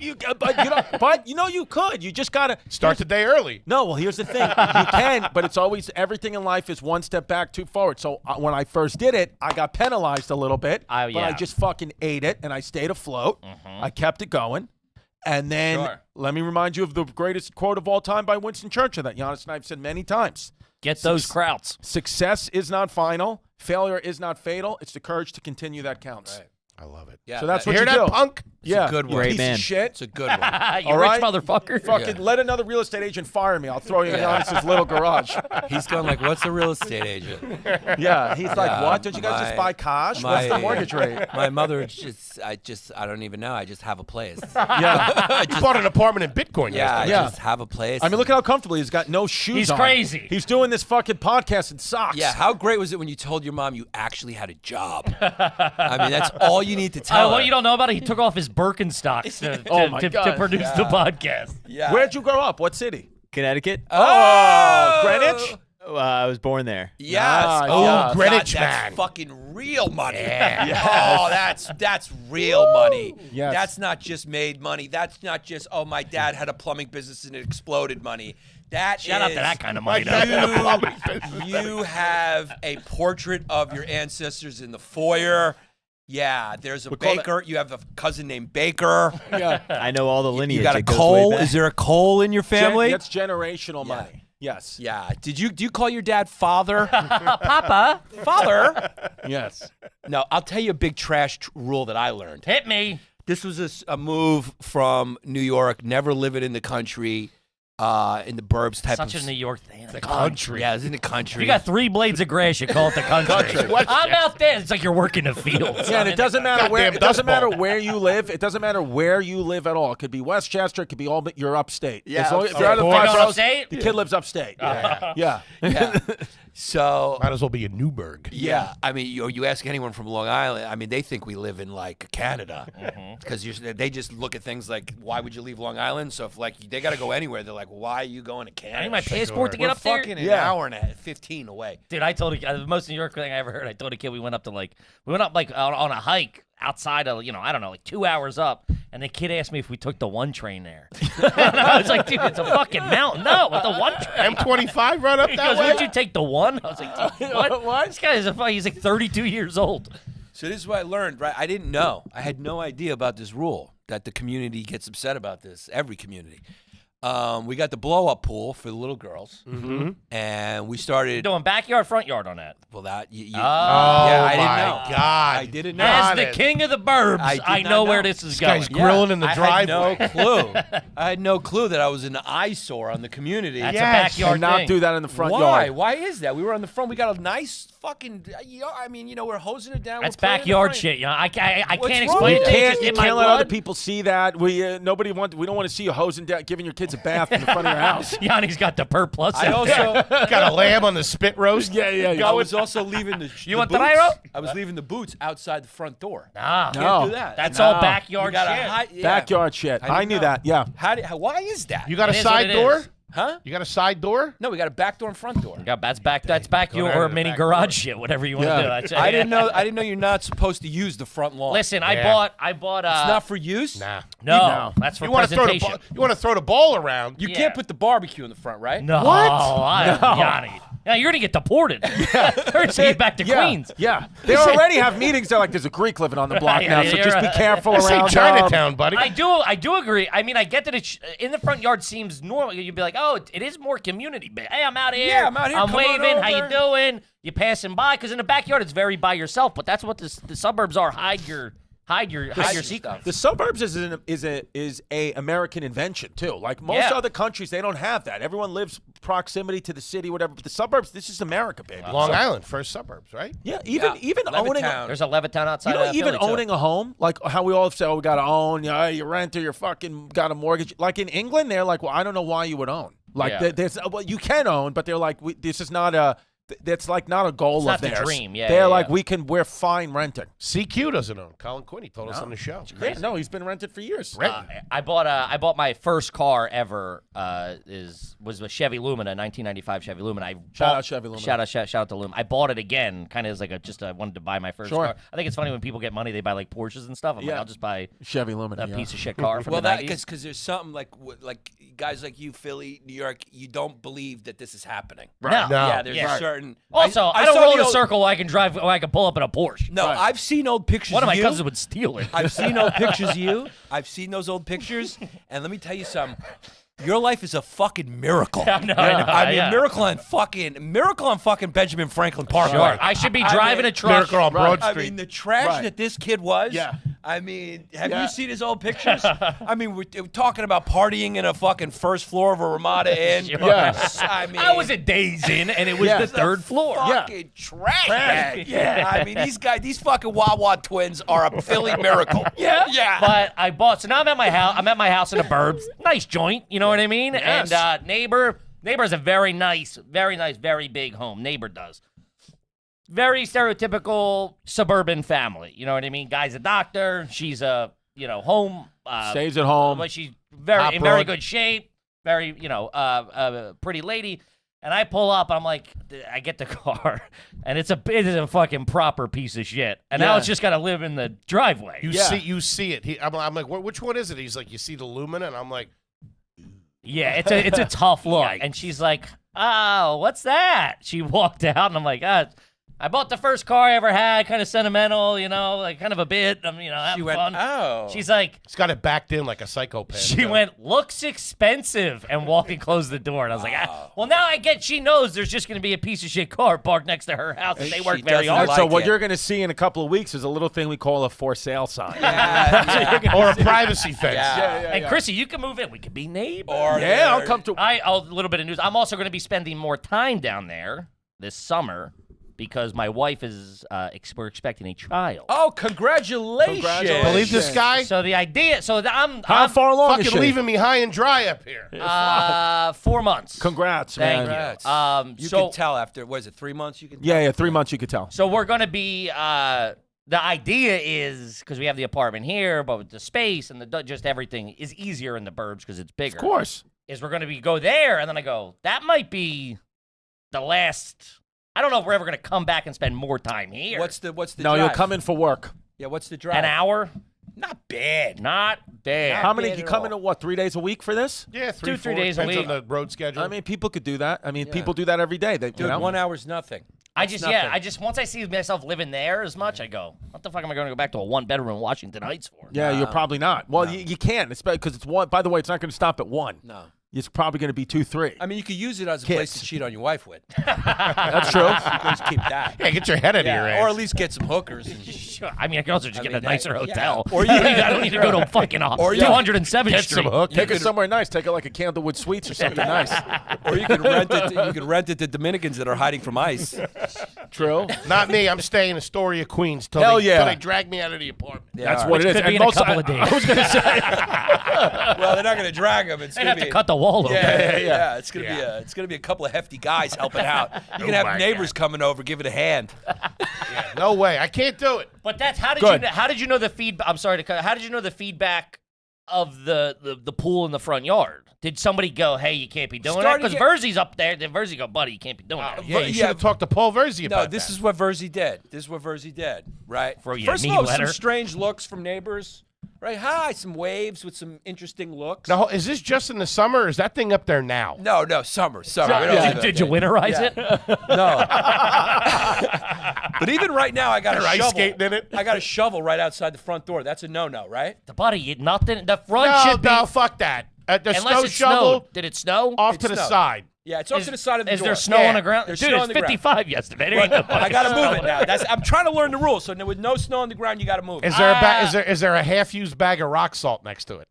But you could. You just gotta Start the day early. No, well, here's the thing. You can, but it's always everything in life is one step back, 2 forward. So when I first did it, I got penalized a little bit, but I yeah. just fucking ate it and I stayed afloat. I kept it going. And then Sure. let me remind you of the greatest quote of all time by Winston Churchill that Giannis and I have said many times. Get those krauts. Success is not final. Failure is not fatal. It's the courage to continue that counts. I love it. Yeah, So that's You what hear you that, do. punk? Yeah, good you one. piece Great man. of shit. It's a good one. You All rich right. motherfucker. Fucking let another real estate agent fire me. I'll throw you in Giannis's little garage. He's going like, what's a real estate agent? Yeah, he's like, Yeah, what? Don't you guys just buy cash? What's the mortgage rate? My mother I don't even know. I just have a place. Yeah. You bought an apartment in Bitcoin Yeah, I yesterday. Yeah. just have a place. I mean, look at how comfortable he's got. No shoes He's on. crazy. He's doing this fucking podcast in socks. Yeah, how great was it when you told your mom you actually had a job? I mean, that's all you need to tell her. What you don't know about it, he took off his Birkenstocks to produce the podcast. Yeah. Where'd you grow up? What city? Connecticut. Oh, Greenwich? I was born there. Yes. Nice. Oh, Yeah. Greenwich God, man. that's fucking real money. Oh, that's real money. Yes. That's not just made money. That's not just, oh, my dad had a plumbing business and it exploded money. That Shout out to is- that kind of money. though. You have a portrait of your ancestors in the foyer. Yeah, there's a call Baker. You have a cousin named Baker. Yeah. I know all the lineage. You got a It goes way Cole. back. Is there a Cole in your family? That's generational money. Yes. Yeah. Do you call your dad father? Papa, Father? Yes. No, I'll tell you a big trash rule that I learned. hit me. This was a move from New York. Never live it in the country, in the burbs type Such of a New York thing. The country. Yeah, it's in the If country. you got 3 blades of grass, you call it the country. I'm out there. It's like you're working the fields. Yeah, and it doesn't matter where Goddamn Dust Bowl. where you live. It doesn't matter where you live at all. It could be Westchester. It could be all but you're upstate. Yeah, As long as upstate. you're out of the You're 5 going boroughs, upstate? the kid lives upstate. Yeah. Yeah. Yeah. So Might as well be in Newburgh. yeah, I mean, you ask anyone from Long Island, I mean, they think we live in like Canada because they just look at things like, why would you leave Long Island? So if like they got to go anywhere, they're like, why are you going to I Canada? need my passport to We're get up there. fucking an Yeah. hour and 15 away. Dude, I told the most New York thing I ever heard. I told a kid we went up on a hike outside of, I don't know, like 2 hours up. And the kid asked me if we took the 1 train there. And I was like, dude, it's a fucking mountain. No, with the 1 train. M25 right up He that goes, way? would you take the 1? I was like, dude, what? This guy he's like 32 years old. So this is what I learned, right? I didn't know. I had no idea about this rule that the community gets upset about this. Every community. We got the blow-up pool for the little girls, and we started. Doing backyard, front yard on that. Well, that you, Oh, yeah, I didn't my know. God. I didn't know. As Got the it. king of the burbs, I did I not know know. where this is This going. guy's grilling in the I driveway. had no clue. I had no clue that I was an eyesore on the community. That's Yes. a backyard And not thing. do that in the front Why? yard. Why is that? We were on the front. We got a nice fucking. I mean, we're hosing it down. That's we're playing in the backyard front. shit. I can't What's explain wrong it. with It's that? just You in my can't let other blood. people see that. We don't want to see you hosing down, giving your kids a bath in the front of your house. Yanni's got the per plus. I out there. also. Got a lamb on the spit roast? I was also leaving the. You the want the boots. gyro? I was leaving the boots outside the front door. Nah, No. Can't do that. that's No. all You backyard gotta shit. hide- yeah. Backyard shit. I didn't I knew know. that. Yeah. Why is that? You got a It is what side it door? is. Huh? You got a side door? No, we got a back door and front door. That's back down your to the mini back garage door. shit, whatever you want Yeah. to do. That's it. I didn't know you're not supposed to use the front lawn. Listen, Yeah. I bought. it's not for use. Nah. No, that's for You want to throw the presentation. ball, you want to throw the ball around? You Yeah. can't put the barbecue in the front, right? No, What? Yanni. Yeah, you're gonna get deported. Or send you back to Queens. Yeah. They already have meetings. They're like, there's a Greek living on the block Yeah, now, so you're just be right. careful This around ain't Chinatown, buddy. I do agree. I mean, I get that it's in the front yard seems normal. You'd be like, oh, it is more community. Hey, I'm out here. Yeah, I'm out here. I'm Come on waving. How you over. doing? You passing by? Because in the backyard, it's very by yourself. But that's what the suburbs are. Hide your secret. The suburbs is a American invention too. Like most Yeah. other countries, they don't have that. Everyone lives proximity to the city, whatever. But the suburbs, this is America, baby. Long Island, first suburbs, right? Yeah, even owning. Levittown. There's a Levittown outside. You know, of even Philly, too. owning a home, like how we all say, oh, we got to own. You rent or you fucking got a mortgage. Like in England, they're like, well, I don't know why you would own. Like Yeah. there's, well, you can own, but they're like, this is not a. That's like not a goal It's of not the theirs. dream. Yeah, they're yeah, like, yeah. we're fine renting. CQ doesn't own. Colin Quinney told us on the show. Yeah, no, he's been rented for years. I bought my first car ever. Was a Chevy Lumina, 1995 Chevy Lumina. Shout out Chevy Lumina. Shout out to Lumina. I bought it again, kind of as like I wanted to buy my first Sure. car. I think it's funny when people get money, they buy like Porsches and stuff. I'm like, Yeah. I'll just buy Chevy Lumina. a yeah. piece of shit car from Well, the that 90s. because there's something like guys like you, Philly, New York, you don't believe that this is happening. No. No. Yeah, there's Yeah. a certain. Also, I saw don't roll the in a old- circle where I can drive, where I can pull up in a Porsche. No, Right. I've seen old pictures. One of my you. cousins would steal it. I've seen old pictures of you. I've seen those old pictures, and let me tell you something. Your life is a fucking miracle. I know, I know, yeah. miracle on fucking Benjamin Franklin Parkway. Sure. I should be driving a truck. Miracle on Broad I Street. mean, the trash Right. that this kid was. Yeah. I mean, have Yeah. you seen his old pictures? I mean, we're talking about partying in a fucking first floor of a Ramada Inn. Sure. Yes. I mean, I was a days in, and it was Yeah. the third floor. fucking trash bag. Yeah. I mean, these fucking Wawa twins are a Philly miracle. Yeah. Yeah. But I bought. So now I'm at my house. I'm at my house in the burbs. Nice joint. You know what I mean? Yes. And neighbor has a very nice, very big home. Neighbor does. Very stereotypical suburban family. You know what I mean? Guy's a doctor. She's a home. Stays at home. But she's Hot in very broad. good shape. Very pretty lady. And I pull up, I'm like, I get the car, and it is a fucking proper piece of shit. And now Yeah. it's just got to live in the driveway. You Yeah. see it. I'm like, which one is it? He's like, you see the Lumina, and I'm like, Yeah, it's a tough look. And she's like, "Oh, what's that?" She walked out, and I'm like, I bought the first car I ever had, kind of sentimental, like kind of a bit. I'm, having fun. Oh. She's like, He's got it backed in like a psychopath. she went, "Looks expensive," and walked and closed the door. And I was like, well, now I get she knows there's just going to be a piece of shit car parked next to her house, and they work very hard. So what you're going to see in a couple of weeks is a little thing we call a for sale sign. Or a privacy fence. And Chrissy, you can move in. We could be neighbors. I'll come to. A little bit of news. I'm also going to be spending more time down there this summer because my wife is we're expecting a child. Oh, congratulations! Believe this guy? So the idea. So I'm How far along is Fucking she? leaving me high and dry up here. 4 months. Congrats, Thank man. you. You So can tell after, what is it, 3 months? You can. Yeah, 3 months you could tell. So we're going to be. The idea is because we have the apartment here, but with the space and just everything is easier in the burbs because it's bigger. Of course. Is we're going to go there, and then I go, that might be the last. I don't know if we're ever going to come back and spend more time here. What's the No, drive? you'll come in for work. Yeah, what's the drive? An hour? Not bad. Not bad. How many? bad You at come all. in, what, 3 days a week for this? Yeah, 3 4 days a depends week. on the road schedule. I mean, people could do that. I mean, people do that every day. They, Dude, 1 hour's nothing. I That's just once I see myself living there as much, I go, what the fuck am I going to go back to a 1-bedroom in Washington Heights for? Yeah, you're probably not. Well, you can't. It's because it's one. By the way, it's not going to stop at one. No. It's probably going to be 2, 3. I mean, you could use it as a place to cheat on your wife with. That's true. You can just keep that. yeah, get your head out of your ass. Or at least get some hookers. And Sure. I mean, I can also just get a mean, nicer yeah. hotel. Or you- I don't need to go to fucking Or you- 207th Get Street. some hook. Take it somewhere nice. Take it like a Candlewood Suites or something nice. Or you can rent it. You can rent it to Dominicans that are hiding from ICE. True. Not me. I'm staying in Astoria, Queens till Hell they, yeah. till they drag me out of the apartment. That's all what right. it is. Could be And in a couple of days. I was going to say. Well, they're not going to drag them. It's They'd going have to cut the wall over. Yeah. It's gonna be a couple of hefty guys helping out. You can Oh have my neighbors coming over, give it a hand. Yeah, no way. I can't do it. But that's how Good. did you know the feedback? I'm sorry to cut. How did you know the feedback of the pool in the front yard? Did somebody go, "Hey, you can't be doing that"? Started Because get- Verzi's up there. Did Verzi go, "Buddy, you can't be doing that"? Yeah, you should have talked to Paul Verzi about No, that. this is what Verzi did. Right? Throw you a First of mean all, letter. some strange looks from neighbors. Right? Hi, some waves with some interesting looks. Now, is this just in the summer, or is that thing up there now? No, summer. We don't Did, do did that. you winterize Yeah. it? No. But even right now, I got a They're ice shovel. skating in it. I got a shovel right outside the front door. That's a no-no, right? The buddy, nothing. The front No, should be. no, fuck that. The Unless snow it shovel snowed. Did it snow? off It to the snowed. side. Yeah, it's up to the side of the Is door. there snow Yeah. on the ground? There's Dude, snow it's on the ground. 55 yesterday. There ain't no I got to move it now. I'm trying to learn the rules. So with no snow on the ground, you got to move it. Is there is there a half-used bag of rock salt next to it?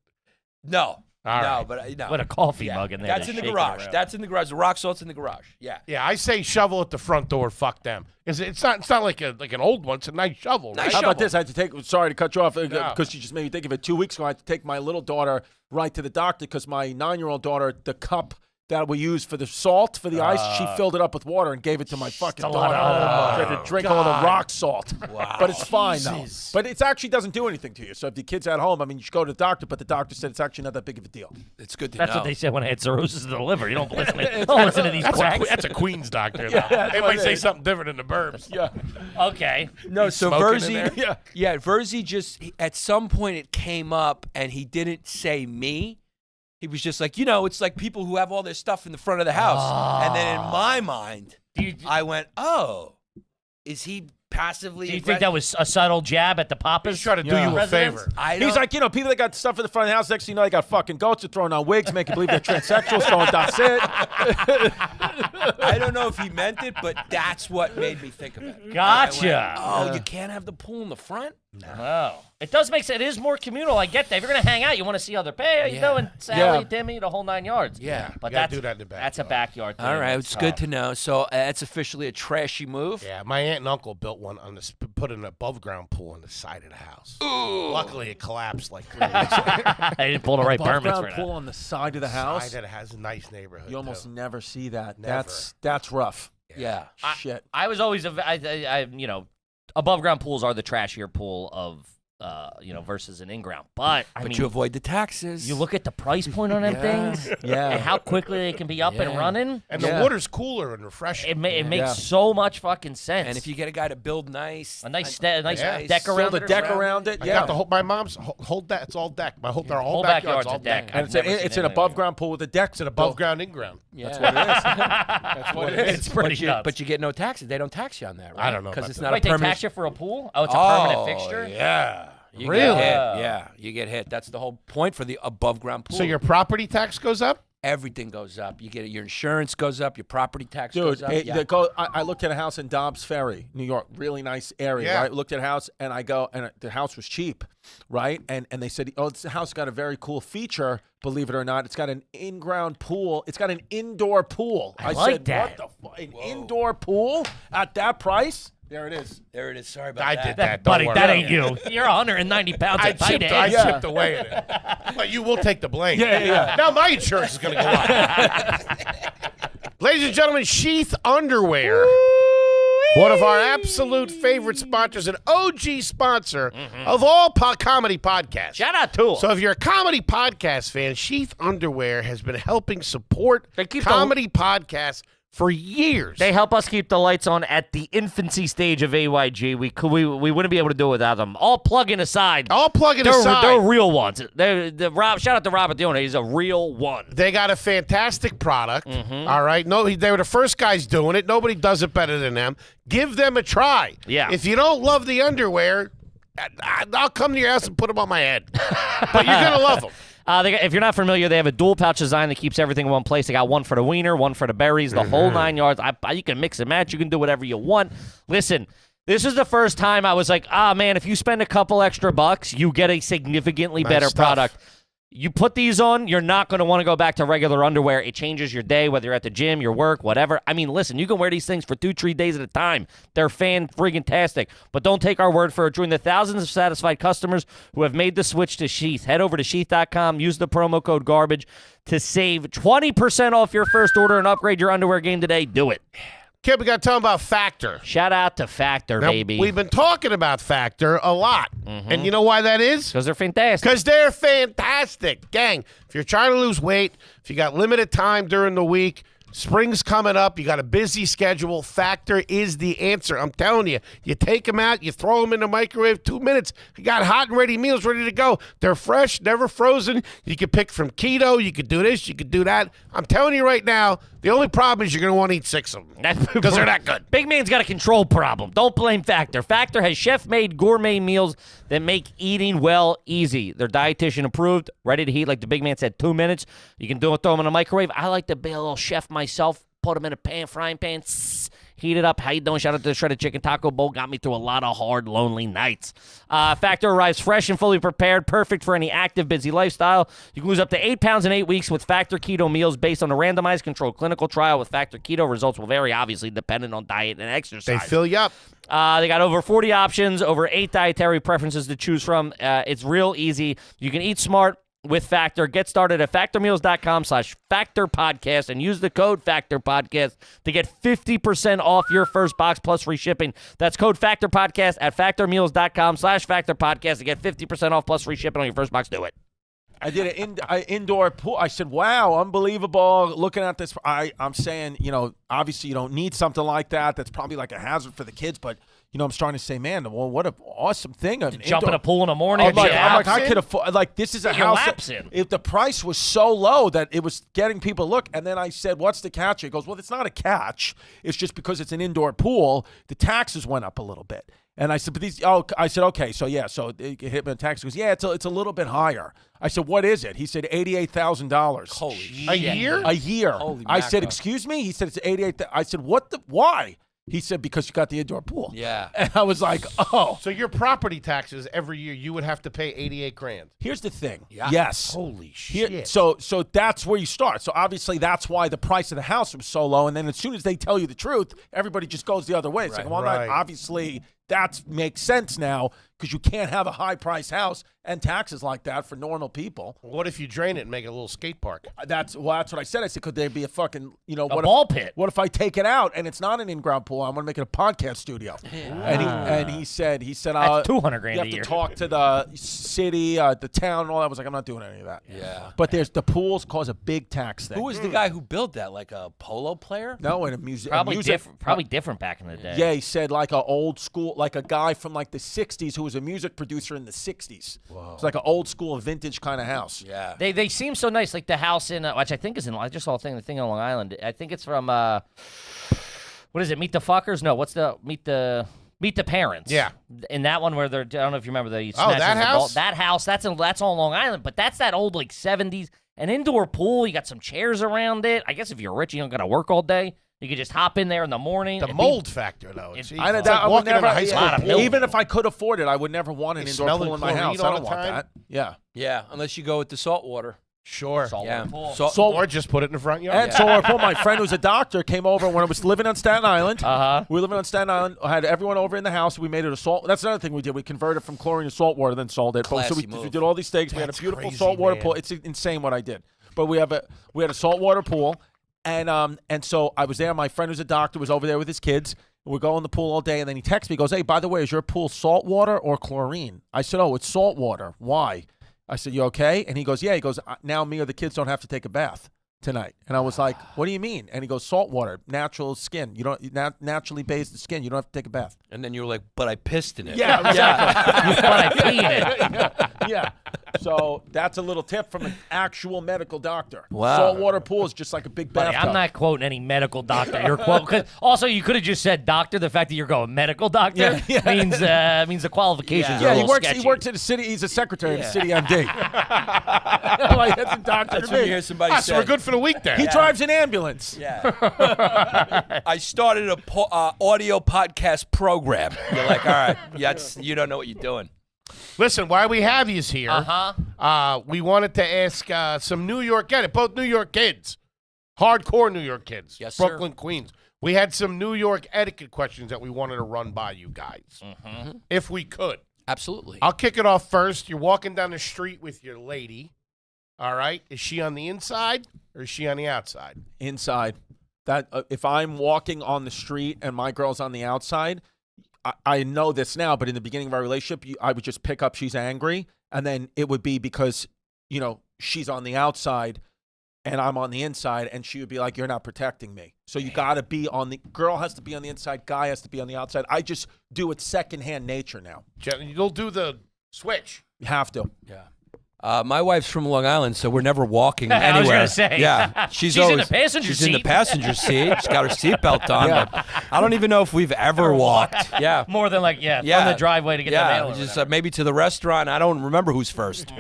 No. All no, right. but no. With a coffee Yeah, mug in there. That's to in the shake it garage. around. That's in the garage. The rock salt's in the garage. Yeah. Yeah, I say shovel at the front door. Fuck them. It's not like an old one. It's a nice shovel. Right? Nice How about shovel. this? I had to take. Sorry to cut you off because you just made me think of it. 2 weeks ago, I had to take my little daughter right to the doctor because my 9-year-old daughter, the cup that we use for the salt for the ice, she filled it up with water and gave it to my fucking a lot daughter. of- She had to drink all the rock salt. Wow. But it's fine though. Jesus. But it actually doesn't do anything to you. So if the kid's at home, I mean, you should go to the doctor. But the doctor said it's actually not that big of a deal. It's good to That's know. what they said when I had cirrhosis of the liver. You don't listen to these quacks. That's a Queens doctor. Yeah, though. that's They what might it say is. something different in the burbs. Yeah. Okay. No, so smoking in Verzi, there? Verzi just at some point it came up and he didn't say me. He was just like, it's like people who have all their stuff in the front of the house. And then in my mind, I went, oh, is he passively? Do you think that was a subtle jab at the Pappas? He's trying to do Yeah. you a favor. He's like, people that got stuff in the front of the house, next thing you know, they got fucking goats, they're throwing on wigs, making believe they're transsexuals, going, that's it. I don't know if he meant it, but that's what made me think of it. Gotcha. I went, you can't have the pool in the front? No. It does make sense. It is more communal. I get that. If you're going to hang out, you want to see other people. Hey, how you doing? Sally, Yeah. Timmy, the whole 9 yards. Yeah. But You gotta that's, do that in the backyard. that's a backyard thing. All right, That's it's good tough. to know. So that's officially a trashy move. Yeah, my aunt and uncle built one put an above ground pool on the side of the house. Luckily, it collapsed like 3 weeks ago. I didn't pull the right permits Above-ground for pool that. on the side of the house. Side that has a nice neighborhood. You almost too. never see that. Never. That's rough. Yeah. Shit. I was always, above ground pools are the trashier pool of versus an in-ground. But I mean, you avoid the taxes. you look at the price point on them things, and how quickly they can be up and running. And the water's cooler and refreshing. It makes so much fucking sense. And if you get a guy to build nice, a nice deck around Build a deck around it. I Yeah. got my mom's whole deck. It's all deck. My whole whole backyard's backyard's all a deck. deck. And it's an above ground pool with a deck. It's an above ground, in ground. That's what it is. That's what it is. It's pretty nuts. but you get no taxes. They don't tax you on that, right? I don't know because about it's that. not Wait, a they permanent. tax you for a pool? Oh, it's a permanent fixture? Yeah. You Really? Get hit. Yeah, you get hit. That's the whole point for the above ground pool. So your property tax goes up? Everything goes up. You get it. Your insurance goes up. Your property tax Dude, goes up. I looked at a house in Dobbs Ferry, New York, really nice area, Yeah. right? Looked at a house, and the house was cheap, right? And they said, oh, this house got a very cool feature, believe it or not. It's got an in-ground pool. It's got an indoor pool. I like said, that. what the fuck? An indoor pool at that price? There it is. There it is. Sorry about I that. did that. Don't Buddy, worry. that ain't you. You're 190 pounds I of tight chipped, end. chipped away at it. But you will take the blame. Yeah. Now my insurance is going to go up. Ladies and gentlemen, Sheath Underwear. One of our absolute favorite sponsors, an OG sponsor of all comedy podcasts. Shout out to him. So if you're a comedy podcast fan, Sheath Underwear has been helping support They keep comedy podcasts for years. They help us keep the lights on at the infancy stage of AYG. We wouldn't be able to do it without them. All plugging aside. All plugging They're aside. real ones. Shout out to Robert, the owner. He's a real one. They got a fantastic product. All right. No, they were the first guys doing it. Nobody does it better than them. Give them a try. Yeah. If you don't love the underwear, I'll come to your house and put them on my head. But you're going to love them. If you're not familiar, they have a dual pouch design that keeps everything in one place. They got one for the wiener, one for the berries, the whole 9 yards. You can mix and match. You can do whatever you want. Listen, this is the first time I was like, man, if you spend a couple extra bucks, you get a significantly better stuff. product. You put these on, you're not going to want to go back to regular underwear. It changes your day, whether you're at the gym, your work, whatever. I mean, listen, you can wear these things for 2-3 days at a time. They're fan-friggin-tastic. But don't take our word for it. Join the thousands of satisfied customers who have made the switch to Sheath. Head over to sheath.com. Use the promo code GARBAGE to save 20% off your first order and upgrade your underwear game today. Do it. Kid, we got to tell them about Factor. Shout out to Factor, Now, baby. we've been talking about Factor a lot. And you know why that is? Because they're fantastic. Because they're fantastic. Gang, if you're trying to lose weight, if you got limited time during the week, spring's coming up, you got a busy schedule, Factor is the answer. I'm telling you, you take them out, you throw them in the microwave, 2 minutes, you got hot and ready meals ready to go. They're fresh, never frozen. You can pick from keto, you could do this, you could do that. I'm telling you right now, the only problem is you're going to want to eat 6 of them because they're that good. Big man's got a control problem. Don't blame Factor. Factor has chef-made gourmet meals that make eating well easy. They're dietitian approved, ready to heat, like the big man said, 2 minutes. You can throw them in the microwave. I like to be a little chef myself. Put them in a frying pan, heat it up. How you doing? Shout out to the Shredded Chicken Taco Bowl. Got me through a lot of hard, lonely nights. Factor arrives fresh and fully prepared, perfect for any active, busy lifestyle. You can lose up to 8 pounds in 8 weeks with Factor Keto meals based on a randomized controlled clinical trial with Factor Keto. Results will vary, obviously, depending on diet and exercise. They fill you up. They got over 40 options, over 8 dietary preferences to choose from. It's real easy. You can eat smart with Factor. Get started at factormeals.com/factorpodcast and use the code factorpodcast to get 50% off your first box plus free shipping. That's code factorpodcast at factormeals.com/factorpodcast to get 50% off plus free shipping on your first box. Do it. I did an indoor pool. I said, wow, unbelievable. Looking at this, I'm saying, obviously you don't need something like that. That's probably like a hazard for the kids. But, I'm starting to say, man, well, what an awesome thing. Jump in a pool in the morning. I'm like, I could afford, this is a Get your house. laps in. If the price was so low that it was getting people to look. And then I said, what's the catch? He goes, well, it's not a catch. It's just because it's an indoor pool, the taxes went up a little bit. And I said, but these, I said, okay, so yeah, so it hit me in tax. He goes, yeah, it's a little bit higher. I said, what is it? He said, $88,000. Holy shit. A year? A year. Holy I said, mackerel. excuse me? He said, it's 88. I said, why? He said, because you got the indoor pool. Yeah. And I was like, oh. So your property taxes every year, you would have to pay $88,000. Here's the thing. Yeah. Yes. Holy Here, shit. so that's where you start. So obviously that's why the price of the house was so low. And then as soon as they tell you the truth, everybody just goes the other way. It's like, well, Right. obviously that makes sense now because you can't have a high-priced house and taxes like that for normal people. What if you drain it and make it a little skate park? That's what I said. I said, could there be a fucking, A ball pit. What if I take it out and it's not an in-ground pool? I'm going to make it a podcast studio. And he said, That's $200,000 you a have year. to talk to the city, the town, and all that. I was like, I'm not doing any of that. Yeah. But the pools cause a big tax thing. Who was the guy who built that? Like a polo player? No, in a music. Probably different. Probably different back in the day. Yeah, he said like a old school, like a guy from like the 60s who was a music producer in the 60s. Whoa. It's like an old school, vintage kind of house. Yeah. They seem so nice, like the house in which I think is in. I just saw the thing on Long Island. I think it's from what is it? Meet the Fuckers? No, what's the Meet the Parents? Yeah. In that one where they're, I don't know if you remember the that house? That house. That's on Long Island, but that's that old like 70s. An indoor pool. You got some chairs around it. I guess if you're rich, you don't got to work all day. You could just hop in there in the morning. The mold factor, though. It's It's I like I would walking never, into high school. lot of milk. even if I could afford it, I would never want an You indoor smell pool the in my chlorine house. all I don't the want time? that. Yeah. Yeah, unless you go with the salt water. Sure. Saltwater pool. Or just put it in the front yard. And so our pool, my friend who's a doctor came over when I was living on Staten Island. We were living on Staten Island. I had everyone over in the house. We made it a salt. That's another thing we did. We converted from chlorine to salt water, then salted it. So Classy we move. did all these things. We had a That's beautiful crazy, saltwater man. pool. It's insane what I did. But we had a saltwater pool, and so I was there. My friend who's a doctor was over there with his kids. We're going in the pool all day, and then he texts me. He goes, "Hey, by the way, is your pool salt water or chlorine?" I said, "Oh, it's salt water. Why?" I said, "You okay?" And he goes, "Yeah." He goes, "Now me or the kids don't have to take a bath tonight." And I was like, "What do you mean?" And he goes, "Salt water, natural skin. You don't naturally bathe the skin. You don't have to take a bath." And then you were like, but I pissed in it. Yeah, exactly. But I peed it. Yeah. So that's a little tip from an actual medical doctor. Wow. Saltwater pool is just like a big Buddy, bathtub. I'm not quoting any medical doctor. You're quoting. Cause also, you could have just said doctor. The fact that you're going medical doctor means the qualifications are Yeah, a he little works. sketchy. He works at the city. He's a secretary at the city MD. Like, that's a doctor That's to when you me. hear somebody Ah, say, so we're good for the week there. He drives an ambulance. Yeah. I started a audio podcast program. You're like, all right, you don't know what you're doing. Listen, while we have you here, we wanted to ask some New York, both New York kids, hardcore New York kids, Yes, sir. Brooklyn, Queens. We had some New York etiquette questions that we wanted to run by you guys, if we could. Absolutely. I'll kick it off first. You're walking down the street with your lady, all right? Is she on the inside or is she on the outside? Inside. That if I'm walking on the street and my girl's on the outside, I know this now, but in the beginning of our relationship, I would just pick up she's angry, and then it would be because, she's on the outside and I'm on the inside, and she would be like, "You're not protecting me." So you got to be girl has to be on the inside, guy has to be on the outside. I just do it secondhand nature now. You'll do the switch. You have to. Yeah. My wife's from Long Island, so we're never walking anywhere. I was gonna say. Yeah, She's always, in the passenger She's in the seat. passenger seat. She's got her seatbelt on. But I don't even know if we've ever walked. Yeah. More than from the driveway to get the mail. or just whatever. maybe to the restaurant. I don't remember who's first.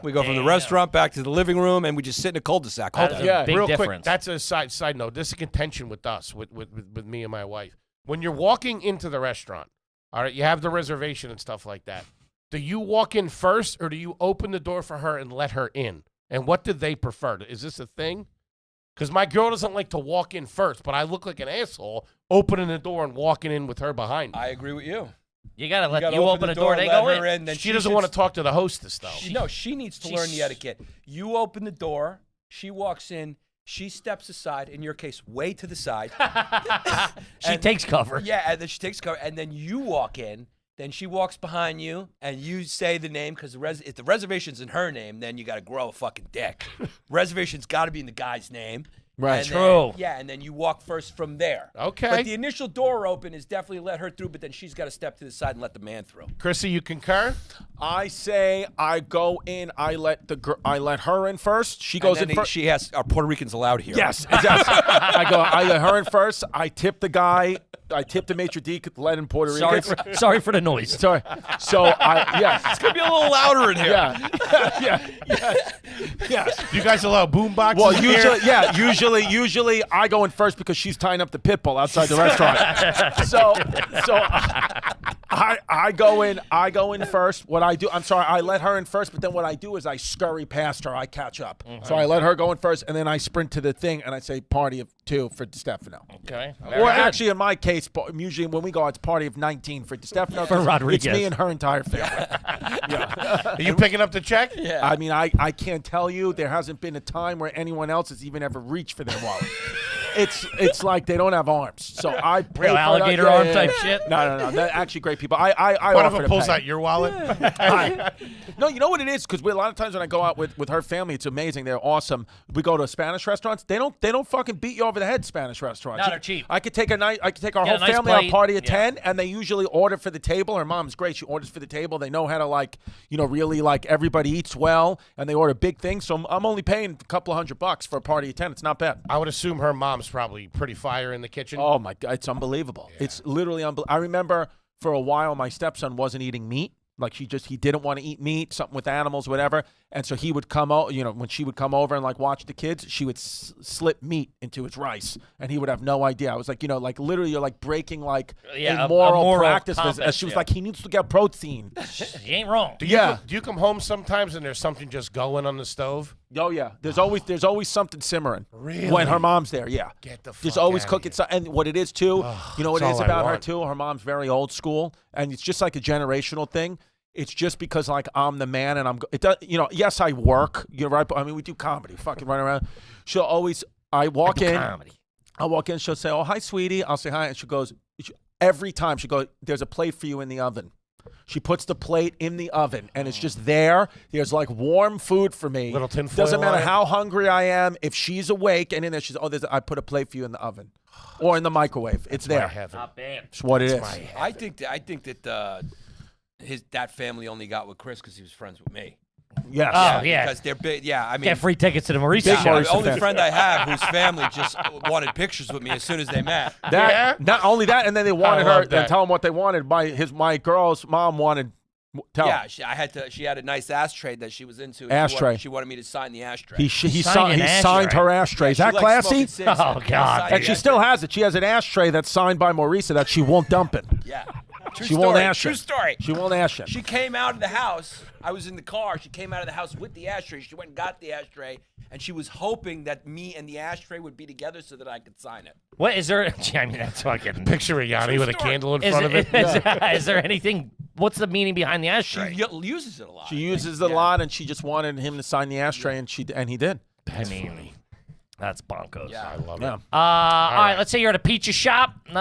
We go from the restaurant back to the living room, and we just sit in a cul-de-sac all That's day. a big Real difference. quick, that's a side note. This is contention with us, with me and my wife. When you're walking into the restaurant, all right, you have the reservation and stuff like that. Do you walk in first, or do you open the door for her and let her in? And what do they prefer? Is this a thing? Because my girl doesn't like to walk in first, but I look like an asshole opening the door and walking in with her behind me. I agree with you. You gotta let gotta you open the door. They let go her in. then She doesn't want to talk to the hostess, though. She needs to learn the etiquette. You open the door. She walks in. She steps aside. In your case, way to the side. She takes cover. Yeah, and then she takes cover, and then you walk in. Then she walks behind you, and you say the name because if the reservation's in her name, then you got to grow a fucking dick. Reservation's got to be in the guy's name. Right. And True. And then you walk first from there. Okay. But the initial door open is definitely let her through, but then she's got to step to the side and let the man through. Chrissy, you concur? I say I go in. I let her in first. She goes And in then first. She has Puerto Ricans allowed here. Yes, exactly. I let her in first. I tip the guy. I tip the maitre d' let in Puerto Rican. Sorry for the noise. Sorry. So It's gonna be a little louder in here. Yes. Do you guys allow boom boxes? Well, usually I go in first because she's tying up the pit bull outside the restaurant. So I go in first. What I do, I'm sorry, I let her in first, but then what I do is I scurry past her. I catch up. So I let her go in first, and then I sprint to the thing, and I say party of 2 for Distefano. Okay. Or actually, in my case, usually when we go, it's party of 19 for Distefano. For Rodriguez. It's me and her entire family. Are you picking up the check? Yeah. I mean, I can't tell you. There hasn't been a time where anyone else has even ever reached for their wallet. It's like they don't have arms. So I pay Real for alligator that. arm type shit. No. They're actually great people. I What if offer it to pulls pay. out your wallet? No, you know what it is? Because a lot of times when I go out with her family, it's amazing. They're awesome. We go to Spanish restaurants. They don't fucking beat you over the head. Spanish restaurants. No, they're cheap. I could take our Get whole a nice family out plate. party at Yeah. 10, and they usually order for the table. Her mom's great. She orders for the table. They know how to really everybody eats well, and they order big things. So I'm only paying a couple of $100 for a party at 10. It's not bad. I would assume her mom's probably pretty fire in the kitchen. Oh my God, it's unbelievable. Yeah. It's literally unbelievable. I remember for a while my stepson wasn't eating meat. Like he didn't want to eat meat, something with animals, whatever. And so he would come out, when she would come over and watch the kids, she would slip meat into his rice, and he would have no idea. I was like, literally you're breaking a moral practice. compass, She was like, he needs to get protein. She ain't wrong. Do you come home sometimes and there's something just going on the stove? Oh yeah, there's always something simmering. Really? When her mom's there, yeah. Get the fuck There's always outta cooking here. something. And what it is too, you know what it that's is all I about her want. too. Her mom's very old school, and it's just like a generational thing. It's just because I'm the man, and yes, I work. You're right. I mean, we do comedy, fucking run around. I walk in. Comedy. I'll walk in. She'll say, "Oh, hi, sweetie." I'll say hi, and she goes. Every time she goes, "There's a plate for you in the oven." She puts the plate in the oven, and it's just there. There's warm food for me. Little tin foil Doesn't matter on it. how hungry I am. If she's awake and in there, I put a plate for you in the oven or in the microwave. It's My there. heaven. Not bad. It's what it is. I think that that family only got with Chris because he was friends with me. Yes. Oh, yeah. Because they're big. Yeah, I mean, Get free tickets to the Maurice Big show. the Maurice only fan. friend I have whose family just wanted pictures with me as soon as they met. Not only that, and then they wanted love her that. and tell them what they wanted. My girl's mom wanted. Yeah, she had a nice ashtray that she was into. and Ashtray. She wanted me to sign the ashtray. He Signed an signed ashtray. her ashtray. Is She that likes classy? smoking cigs. Oh, Yeah, God. signed And the she ashtray. still has it. She has an ashtray that's signed by Marisa that she won't dump it. Yeah. True She story. won't ash True it. story. She won't ash it. She came out of the house. I was in the car. She came out of the house with the ashtray. She went and got the ashtray, and she was hoping that me and the ashtray would be together so that I could sign it. What is there? I mean, that's fucking. Picture Yanni with a story. candle in Is, front of it. is there anything? What's the meaning behind the ashtray? She uses it a lot. She uses it a lot, and she just wanted him to sign the ashtray, and he did. I mean, that's bonkers. Yeah. I love Yeah. it. All right, let's say you're at a pizza shop, in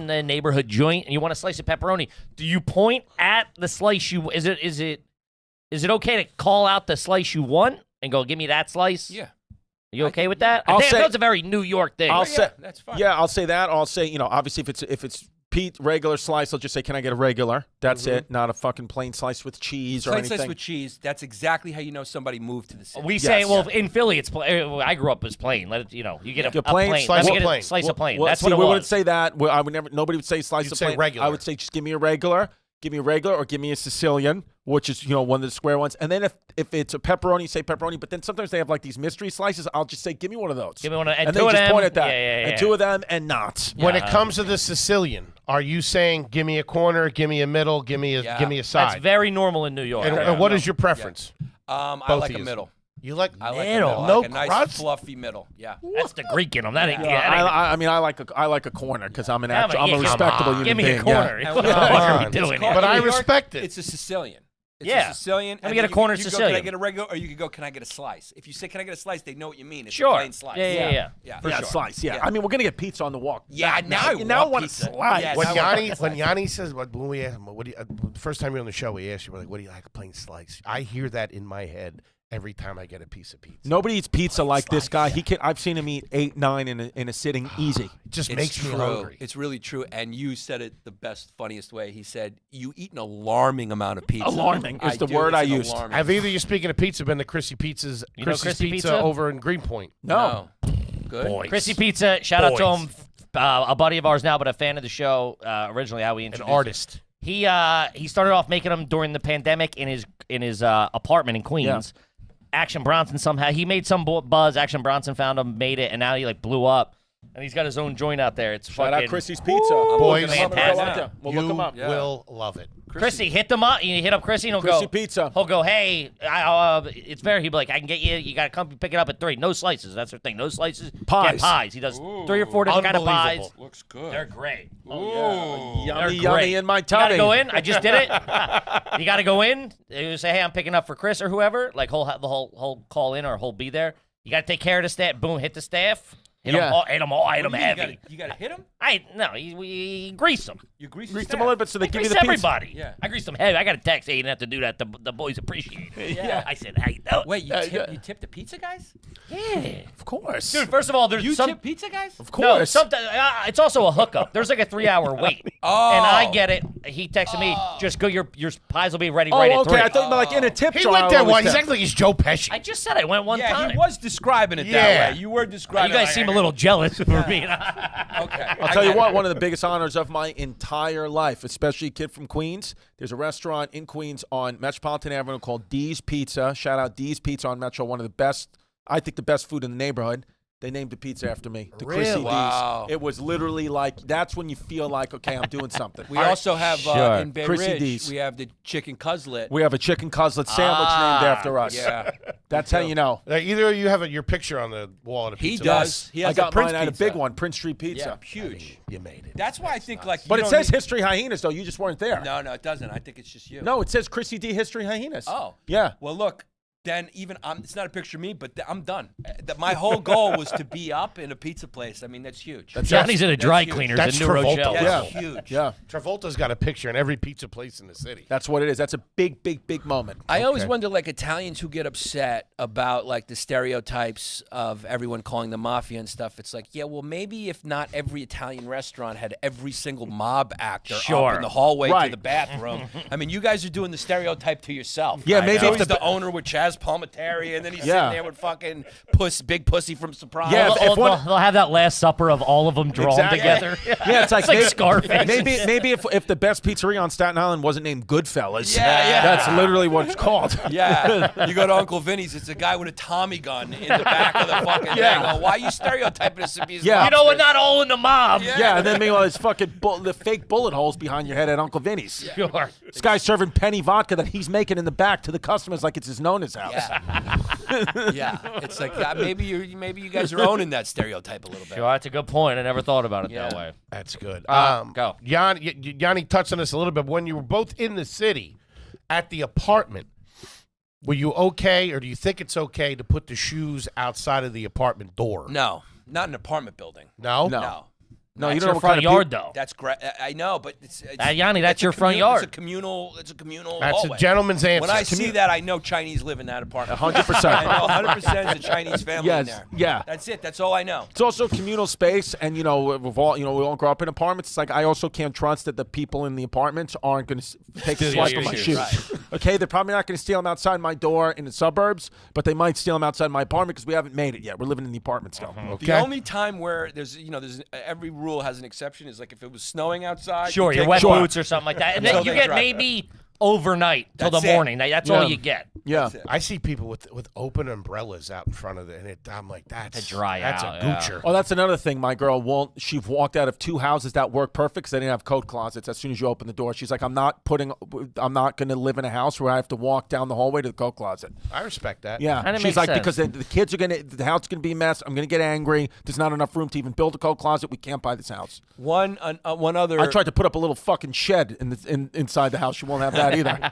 the neighborhood joint, and you want a slice of pepperoni. Do you point at the slice you? Is it okay to call out the slice you want and go, "Give me that slice"? Yeah. Are you okay with that? I'll I think say- that's a very New York thing. I'll say, that's fine. Yeah, I'll say that. I'll say, obviously if it's Pete regular slice, I'll just say, "Can I get a regular?" That's it, not a fucking plain slice with cheese or Plain anything. slice with cheese. That's exactly how you know somebody moved to the city. We say, Yes. well, in Philly, it's I grew up as plain. Let it, you get a plain plain slice Let me of get plain. a slice of plain. Well, That's see, what it we was. wouldn't say that. I would never. Nobody would say slice You'd of say plain. regular. I would say just give me a regular. Give me a regular, or give me a Sicilian, which is one of the square ones. And then if it's a pepperoni, say pepperoni. But then sometimes they have these mystery slices. I'll just say, give me one of those. Give me one of- and and two then of just them. point at that. Yeah. And two of them and not. When it comes to the Sicilian, are you saying give me a corner, give me a middle, give me a Yeah. side? That's very normal in New York. and what is your preference? I Both like of a yous. middle. You like I like Middle. a middle. No like a nice crust? fluffy middle. Yeah. That's the Greek in them. That ain't. I mean, I like a corner because I'm Yeah, but a come respectable on. human Give me being. a corner. Yeah. What the fuck are we on. doing It's here? But in I New York, respect it. It's a Sicilian. It's Yeah. a Sicilian. Let me and get then a corner you Go, can Sicilian. I get a regular? Or you could go, can I get a slice? If you say, can I get a slice, they know what you mean. It's Sure. a plain slice. Yeah. For Yeah, sure. slice. Yeah. Yeah. I mean, we're gonna get pizza on the walk. Yeah, now I want pizza. slice. Yeah, When now I want Yanni, when Yanni says, when we ask him, what do you, the first time you're on the show, we asked you, we're like, what do you like, a plain slice? I hear that in my head every time I get a piece of pizza. Nobody eats pizza like this guy. I've seen him eat 8, 9 in a sitting easy. It just It's makes me true. hungry. It's really true. And you said it the best, funniest way. He said, you eat an alarming amount of pizza. Alarming is the do. word It's I an used. alarming. Have either of you, speaking of pizza, been to Chrissy Pizza's know Chrissy's Chrissy Pizza Pizza? over in Greenpoint? No. Good. Boys. Chrissy Pizza. Shout out to Boys. him. A buddy of ours now, but a fan of the show. Originally, how we An introduced him. artist. He started off making them during the pandemic in his apartment in Queens. Action Bronson somehow he made some buzz. Action Bronson found him, made it, and now he blew up. And he's got his own joint out there. It's Shout fucking out Chrissy's Pizza. Boys, I'm gonna go out there. We'll you look him up. will love it. Chrissy, hit them up. You hit up Chrissy and he'll Chrissy go. Pizza. He'll go, hey, it's very. He'll be like, I can get you. You got to come pick it up at 3. No slices. That's her thing. No slices. Pies. Get pies. He does 3 or 4 different kind of pies. Unbelievable. Looks good. They're great. Ooh. They're Yummy, great. yummy in my You gotta tummy. go in. I just did it. You gotta go in. You say, hey, I'm picking up for Chris or whoever. Like, he'll call in or he'll be there. You gotta take care of the staff. Boom, hit the staff. Hit them all. Hit them heavy. You gotta hit him? We grease them. You grease Grease them a little bit so they give you Grease the pizza. everybody. Yeah. I grease them heavy. I got a text. Hey, you didn't have to do that. The boys appreciate it. Yeah. I said, hey, no. Wait, you tip the pizza guys? Yeah. Of course. Dude, first of all, there's You some. tip pizza guys? Of No, course. sometimes it's also a hookup. There's like a 3-hour wait. Oh. And I get it. He texted me, just go. Your pies will be ready Oh, right at okay. 3. I thought you meant like in a tip He jar. went there I always once. He's tip. acting like he's Joe Pesci. I just said I went one Yeah, time. he was describing it Yeah. that way. You were You describing guys it. seem a little jealous for me. Okay. I'll tell you what, one of the biggest honors of my entire life, especially a kid from Queens, there's a restaurant in Queens on Metropolitan Avenue called D's Pizza. Shout out D's Pizza on Metro, one of the best, I think the best food in the neighborhood. They named the pizza after me, the Chrissy Really? D's. Wow. It was literally like, that's when you feel like, okay, I'm doing something. We also have Sure. in Bay Chrissy Ridge, D's. we have the chicken cutlet. We have a chicken cutlet sandwich named after us. Yeah. That's how you know. Either of you have your picture on the wall of the He pizza. does. He has I got a Prince mine at a pizza. big one, Prince Street Pizza. Yeah, huge. You made it. That's why I think like. But you it don't says need- History Hyenas, though. You just weren't there. No, it doesn't. I think it's just you. No, it says Chrissy D History Hyenas. Oh. Yeah. Well, look. Then even it's not a picture of me, but I'm done. My whole goal was to be up in a pizza place. I mean, that's huge. Johnny's in a dry huge. cleaners That's in New Travolta. Rochelle. That's Yeah. huge. Yeah. Travolta's got a picture in every pizza place in the city. That's what it is. That's a big, big, big moment. I always wonder, like Italians who get upset about like the stereotypes of everyone calling the mafia and stuff. It's like, yeah, well, maybe if not every Italian restaurant had every single mob actor Sure. up in the hallway Right. to the bathroom. I mean, you guys are doing the stereotype to yourself. Yeah, maybe It's if always the- the owner with Chaz Palminteri, and then he's Yeah. sitting there with fucking big pussy from Sopranos. Yeah, They'll, if one- they'll have that Last Supper of all of them drawn Exactly. together. Yeah, it's like, It's like Scarface. Maybe if the best pizzeria on Staten Island wasn't named Goodfellas. Yeah. That's literally what it's called. Yeah, you go to Uncle Vinny's, it's a guy with a Tommy gun in the back of the fucking Yeah. thing. Oh, why are you stereotyping us to be Yeah. You know, we're not all in the mob. Yeah, and then meanwhile, there's fucking the fake bullet holes behind your head at Uncle Vinny's. Sure. This guy's serving penny vodka that he's making in the back to the customers like it's his Nona's house. Yeah, it's like maybe you guys are owning that stereotype a little bit. Sure, that's a good point. I never thought about it that Yeah. way. That's good. Go. Yanni touched on this a little bit. When you were both in the city at the apartment, were you okay, or do you think it's okay to put the shoes outside of the apartment door? No, not an apartment building. No? No. No, That's you don't your know what front kind of yard, though. That's great. I know, but it's Yanni, that's a your front communal- yard. It's a communal. It's a communal. That's hallway. a gentleman's answer. When I see that, I know Chinese live in that apartment. 100%. I know 100% is a Chinese family in Yes, there. yeah. That's it. That's all I know. It's also communal space, and we all grow up in apartments. It's like I also can't trust that the people in the apartments aren't going to take a Steal swipe your of my shoes. shoes. Okay, they're probably not going to steal them outside my door in the suburbs, but they might steal them outside my apartment because we haven't made it yet. We're living in the apartment still. Okay. The only time where there's every rule has an exception is like if it was snowing outside. Sure, you your take wet the- boots or something like that. And Until then you they get dry. maybe overnight till That's the it. morning. That's Yeah. all you get. Yeah. That's it. I see people with open umbrellas out in front of it, and I'm like, that's To dry that's out, a yeah. goocher. Oh, that's another thing. My girl won't. She walked out of 2 houses that work perfect because they didn't have coat closets. As soon as you open the door, she's like, I'm not going to live in a house where I have to walk down the hallway to the coat closet. I respect that. Yeah, And it she's makes like, sense. because the kids are the house is gonna be a mess. I'm gonna get angry. There's not enough room to even build a coat closet. We can't buy this house. One other. I tried to put up a little fucking shed inside the house. She won't have that either.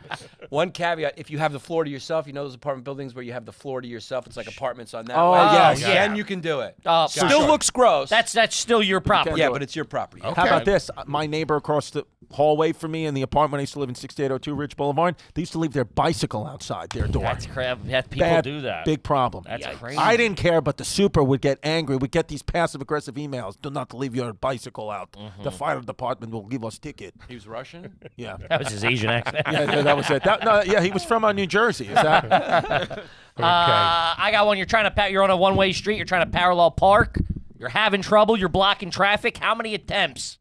One caveat: if you have the floor to yourself, those apartment buildings where you have the floor to yourself. It's like apartments on that. Oh, way. yes. Then you can do it. Still Still looks gross. That's still your property. yeah, do but it. it's your property. Okay. How about this? My neighbor across the hallway from me in the apartment I used to live in 6802 Ridge Boulevard, they used to leave their bicycle outside their door. That's crap. People Bad, do that. Big problem. That's crazy. I didn't care, but the super would get angry. We'd get these passive-aggressive emails. Do not leave your bicycle out. The fire department will give us ticket. He was Russian. Yeah. That was his Asian accent. Yeah, that was it. He was from New Jersey. Is that? I got one. You're on a one-way street. You're trying to parallel park. You're having trouble. You're blocking traffic. How many attempts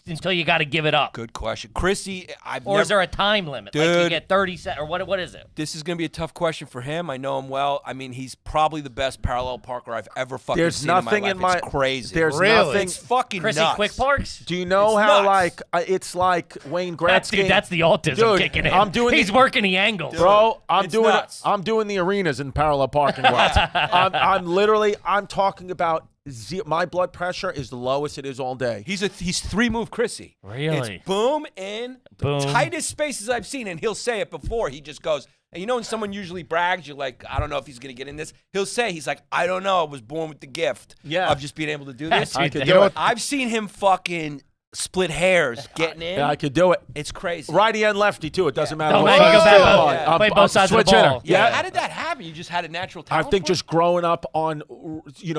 until you got to give it up? Good question. Chrissy, Or is there a time limit? Like you Dude. get 30 seconds, or what is it? This is going to be a tough question for him. I know him well. I mean, he's probably the best parallel parker I've ever fucking There's seen nothing in my life. It's crazy. There's Really? nothing. It's fucking Chrissy nuts. Quick Parks? Do you know It's how nuts. it's like Wayne That's, Gretzky? dude, that's the autism Dude, kicking in. I'm doing He's the- working the angles. Bro, I'm It's doing nuts. I'm doing the arenas in parallel parking lots. I'm talking about my blood pressure is the lowest it is all day. He's 3-move Chrissy. Really? It's boom in Boom. the tightest spaces I've seen, and he'll say it before. He just goes, and you know when someone usually brags, you're like, I don't know if he's gonna get in this. He'll say, he's like, I don't know. I was born with the gift of just being able to do this. I could do it. I've seen him fucking split hairs getting in. Yeah, I could do it. It's crazy. Righty and lefty too. It doesn't matter. Don't what make it side. go back. Still, Yeah. Play both sides of the switch hitter. ball. Yeah. Yeah. How did that happen? You just had a natural I talent. think for just growing up on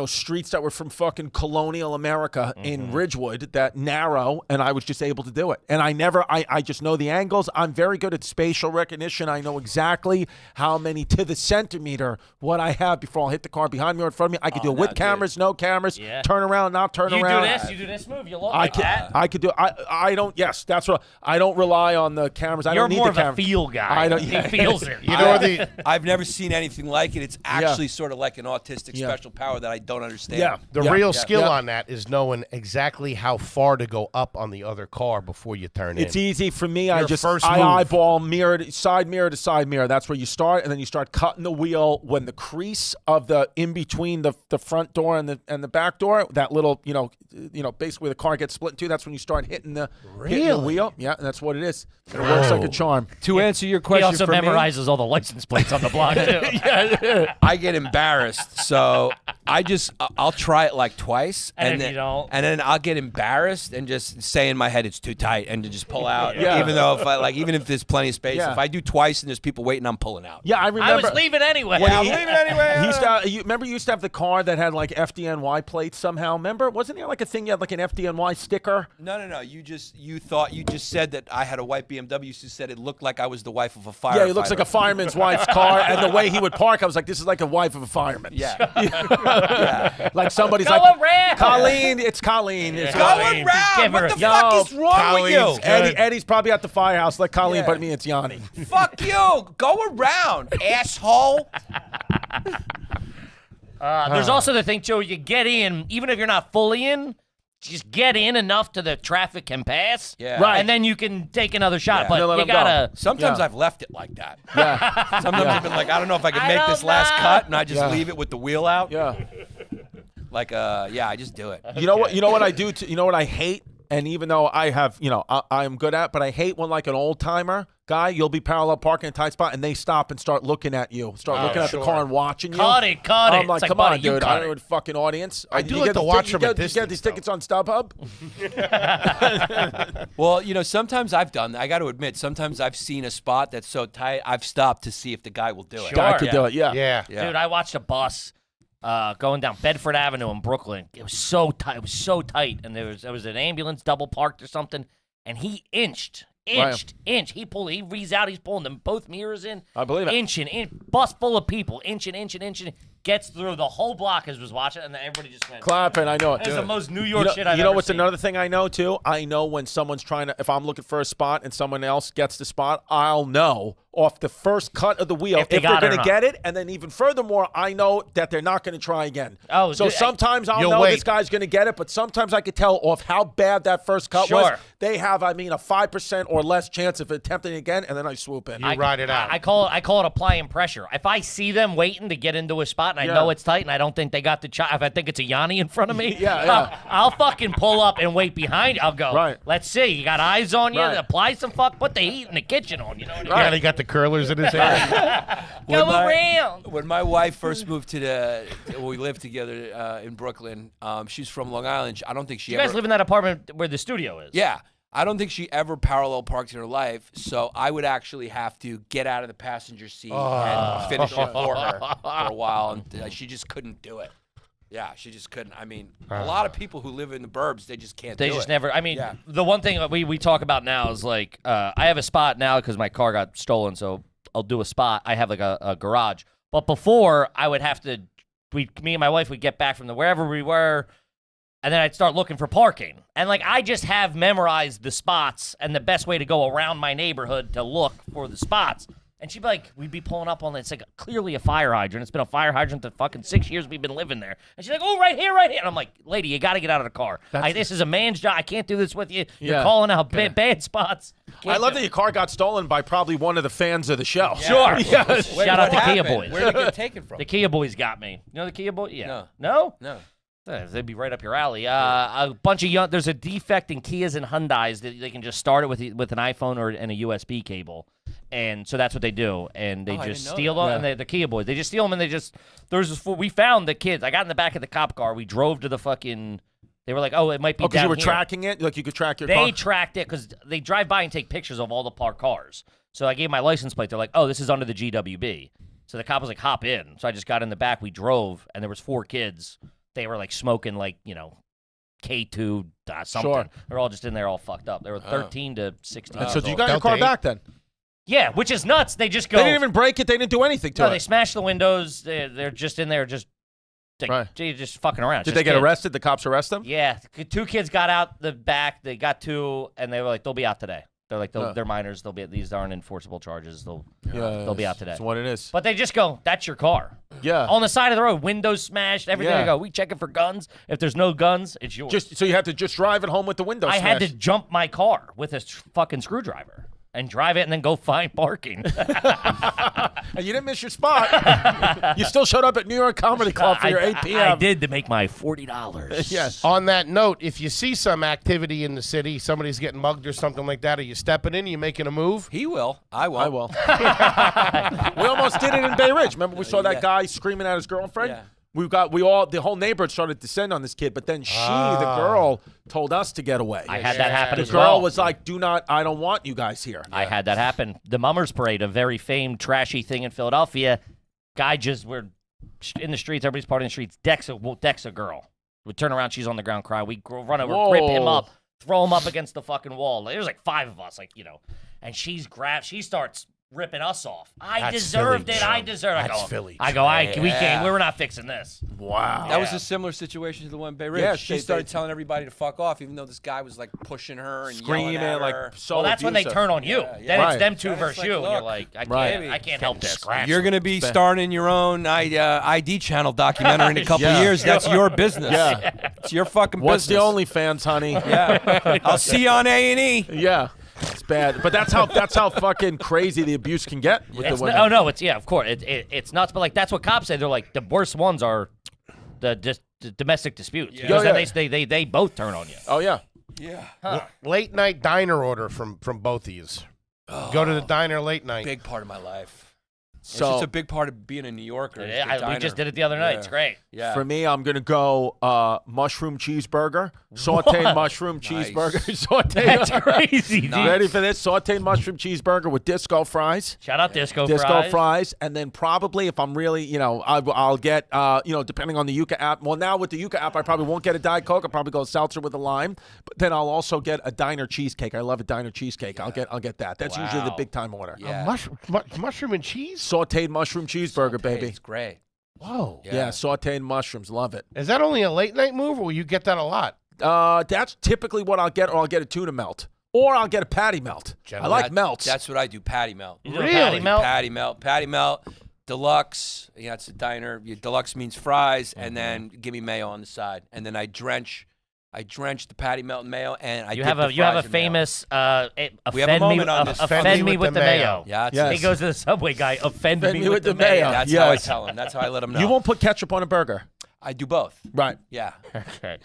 streets that were from fucking colonial America in Ridgewood, that narrow, and I was just able to do it. And I just know the angles. I'm very good at spatial recognition. I know exactly how many to the centimeter what I have before I'll hit the car behind me or in front of me. I could do it with no, cameras, no cameras, Yeah. turn around, not turn You around. do this, you do this move, you look I like could, that. I could do. I don't. Yes, that's what I don't rely on the cameras. I You're don't need more the of a camera. feel guy. I don't. He feels it. You know the I've never seen anything like it. It's actually sort of like an autistic Yeah. special power that I don't understand. Yeah. the Yeah. real Yeah. skill Yeah. on that is knowing exactly how far to go up on the other car before you turn It's in. easy for me. Your I just first I move. eyeball side mirror to side mirror. That's where you start, and then you start cutting the wheel when the crease of the in between the front door and the back door. That little basically the car gets split in two. That's when you start hitting the wheel. Yeah, that's what it is. It works like a charm. To answer your He question, also for me, memorizes all the license plates on the block, too. I get embarrassed, so I'll try it like twice, And if then you don't? and then I'll get embarrassed and just say in my head it's too tight and to just pull out. Yeah. Even though even if there's plenty of space, Yeah. if I do twice and there's people waiting, I'm pulling out. Yeah, I remember. I was leaving anyway. Yeah, I'm leaving anyway. He used to, remember you used to have the car that had like FDNY plates somehow. Remember, wasn't there like a thing you had like an FDNY sticker? No. You just said that I had a white BMW. You said it looked like I was the wife of a firefighter. Yeah, he looks like a fireman's wife's car, and the way he would park, I was like, this is like a wife of a fireman. Yeah. Yeah. Like somebody's Go like, around. Colleen, it's Colleen. It's Yeah. Go Colleen. around. Give her What a- the Yo, fuck is wrong with you? Colleen's good. Eddie's probably at the firehouse like Colleen, Yeah. but me, it's Yanni. Fuck you. Go around, asshole. There's also the thing, Joe, you get in, even if you're not fully in, just get in enough to the traffic can pass. Yeah. Right. And then you can take another shot. Yeah. But Then let you him go. gotta. Sometimes Yeah. I've left it like that. Yeah, Sometimes I've been like, I don't know if I can I make don't this last know. cut, and I just Yeah. leave it with the wheel out. yeah. Like, I just do it. You know what? You know what I do? You know what I hate? And even though I have, I'm good at, but I hate when like an old timer guy, you'll be parallel parking in a tight spot, and they stop and start looking at you, looking at the car and watching you. Cut it. I'm like, It's come buddy, on, you dude. cut I don't it. know what fucking audience. I do You like get to the watch you from get, a you get distance, these though. tickets on StubHub. Well, sometimes I've done that. I got to admit, sometimes I've seen a spot that's so tight, I've stopped to see if the guy will do it. Sure. Guy could Yeah. do it. Yeah. Yeah. Yeah. Dude, I watched a bus going down Bedford Avenue in Brooklyn. It was so tight. It was so tight, and there was an ambulance double parked or something, and he inched. He rees out. He's pulling them both mirrors in. I believe it. Inching, bus full of people, inching, gets through the whole block as was watching, and then everybody just went. Clapping, I know it. It's the most New York shit I've You know ever what's seen. another thing I know too? I know when someone's trying to, if I'm looking for a spot and someone else gets the spot, I'll know off the first cut of the wheel If they if they're got it or going to not. get it, and then even furthermore, I know that they're not going to try again. Oh, so dude, sometimes I'll you'll know wait. this guy's going to get it, but sometimes I could tell off how bad that first cut was. Sure. They have, a 5% or less chance of attempting again, and then I swoop in. You ride it out. I call it applying pressure. If I see them waiting to get into a spot and I Yeah. know it's tight and I don't think they got the if I think it's a Yanni in front of me, Yeah. I'll fucking pull up and wait behind. I'll go. Right. Let's see. You got eyes on you. Right. Apply some put the heat in the kitchen on. You know what I mean? Yeah, he got the curlers in his hair. Go around. When my wife first moved we lived together in Brooklyn, she's from Long Island. I don't think she You ever. guys live in that apartment where the studio is. Yeah. I don't think she ever parallel parked in her life, so I would actually have to get out of the passenger seat and finish it for her for a while, and she just couldn't do it. Yeah, she just couldn't. I mean, a lot of people who live in the burbs, they just can't They do just it. never. I mean, Yeah. the one thing that we talk about now is like I have a spot now because my car got stolen, so I'll do a spot. I have like a garage, but before I would have to. Me and my wife would get back from wherever we were. And then I'd start looking for parking. And, like, I just have memorized the spots and the best way to go around my neighborhood to look for the spots. And she'd be like, we'd be pulling up on it. It's like clearly a fire hydrant. It's been a fire hydrant the fucking 6 years we've been living there. And she's like, oh, right here, right here. And I'm like, lady, you got to get out of the car. This is a man's job. I can't do this with you. You're calling out bad spots. I love that your car got stolen by probably one of the fans of the show. Sure. Yes. Shout out to Kia happened? Boys. Where did it get taken from? The Kia Boys got me. You know the Kia Boys? Yeah. No. No? No. They'd be right up your alley. A bunch of there's a defect in Kias and Hyundais that they can just start it with an iPhone and a USB cable. And so that's what they do. And they just steal them. And the Kia Boys, they just steal them and we found the kids. I got in the back of the cop car. We drove to the fucking, they were like, oh, it might be down because you were here. tracking it? Like you could track your car? They tracked it because they drive by and take pictures of all the parked cars. So I gave my license plate. They're like, oh, this is under the GWB. So the cop was like, hop in. So I just got in the back. We drove, and there was 4 kids. They were like smoking like, K2 something. Sure. They're all just in there all fucked up. They were 13 to 16 years So old. you got your car back then? Yeah, which is nuts. They just go. They didn't even break it. They didn't do anything to No, it. they smashed the windows. They're just in there just fucking around. Did they get arrested? The cops arrest them? Yeah. 2 kids got out the back. They got 2, and they were like, they'll be out today. They're like, they're minors. These aren't enforceable charges. They'll be out today. That's what it is. But they just go, that's your car. Yeah. On the side of the road, windows smashed, everything. Yeah. They go, we checking for guns. If there's no guns, it's yours. So you had to just drive it home with the windows I smashed. had to jump my car with a fucking screwdriver and drive it and then go find parking. And you didn't miss your spot. You still showed up at New York Comedy Club for your 8 p.m. I did to make my $40. Yes. On that note, if you see some activity in the city, somebody's getting mugged or something like that, are you stepping in? Are you making a move? He will. I will. I will. We almost did it in Bay Ridge. Remember we saw that guy screaming at his girlfriend? Yeah. The whole neighborhood started to descend on this kid, but then the girl, told us to get away. I had that happen as The girl well. was like, I don't want you guys here. I had that happen. The Mummers Parade, a very famed, trashy thing in Philadelphia. We're in the streets, everybody's partying in the streets, decks a girl. We turn around, she's on the ground crying. We run over, rip him up, throw him up against the fucking wall. There's like 5 of us, and she starts ripping us off. I deserved it. I deserved it. That's Philly. We can't. We're not fixing this. Wow. That was a similar situation to the one in Bay Ridge. Yeah, she started telling everybody to fuck off, even though this guy was like pushing her and screaming yelling at her. like so. Well, that's when they abusive. turn on you. Then Right. it's them 2 Then versus it's you, like, and you're look, like, I can't help this. You're going to be starring in your own ID channel documentary in a couple of years. That's your business. Yeah. It's your fucking What's the business. OnlyFans, honey? Yeah. I'll see you on A&E. Yeah. It's bad, but that's how fucking crazy the abuse can get. With the women. Of course, it's nuts. But like that's what cops say. They're like the worst ones are the domestic disputes because then they both turn on you. Oh yeah. Yeah. Late night diner order from both of you. Go to the diner late night. Big part of my life. It's So just a big part of being a New Yorker. is the We diner. just did it the other night. It's great. Yeah. for me, I'm gonna go mushroom cheeseburger, sauteed mushroom cheeseburger, sauteed. That's crazy. Dude. Ready for this? Sauteed mushroom cheeseburger with disco fries. Shout out Disco Fries, and then probably if I'm really, I'll get, depending on the Yucca app. Well, now with the Yucca app, I probably won't get a Diet Coke. I'll probably go seltzer with a lime. But then I'll also get a diner cheesecake. I love a diner cheesecake. I'll get that. That's usually the big time order. Yeah. Mushroom and cheese? Sauteed mushroom cheeseburger, baby. It's great. Whoa. Yeah, sauteed mushrooms. Love it. Is that only a late night move, or you get that a lot? That's typically what I'll get, or I'll get a tuna melt. Or I'll get a patty melt. I like melts. That's what I do. Patty melt. You do a patty melt? Patty melt. Deluxe. Yeah, it's a diner. Deluxe means fries, and then give me mayo on the side, and then I drench the patty melt in mayo, and I You dip have the a fries in mayo. famous We have a moment on this. offend me with the mayo. Yeah, Yes. He goes to the Subway guy. Offend me with the mayo. mayo. That's how I Yes. tell him. That's how I let him know. You won't put ketchup on a burger. I do both. Right. Yeah. Okay.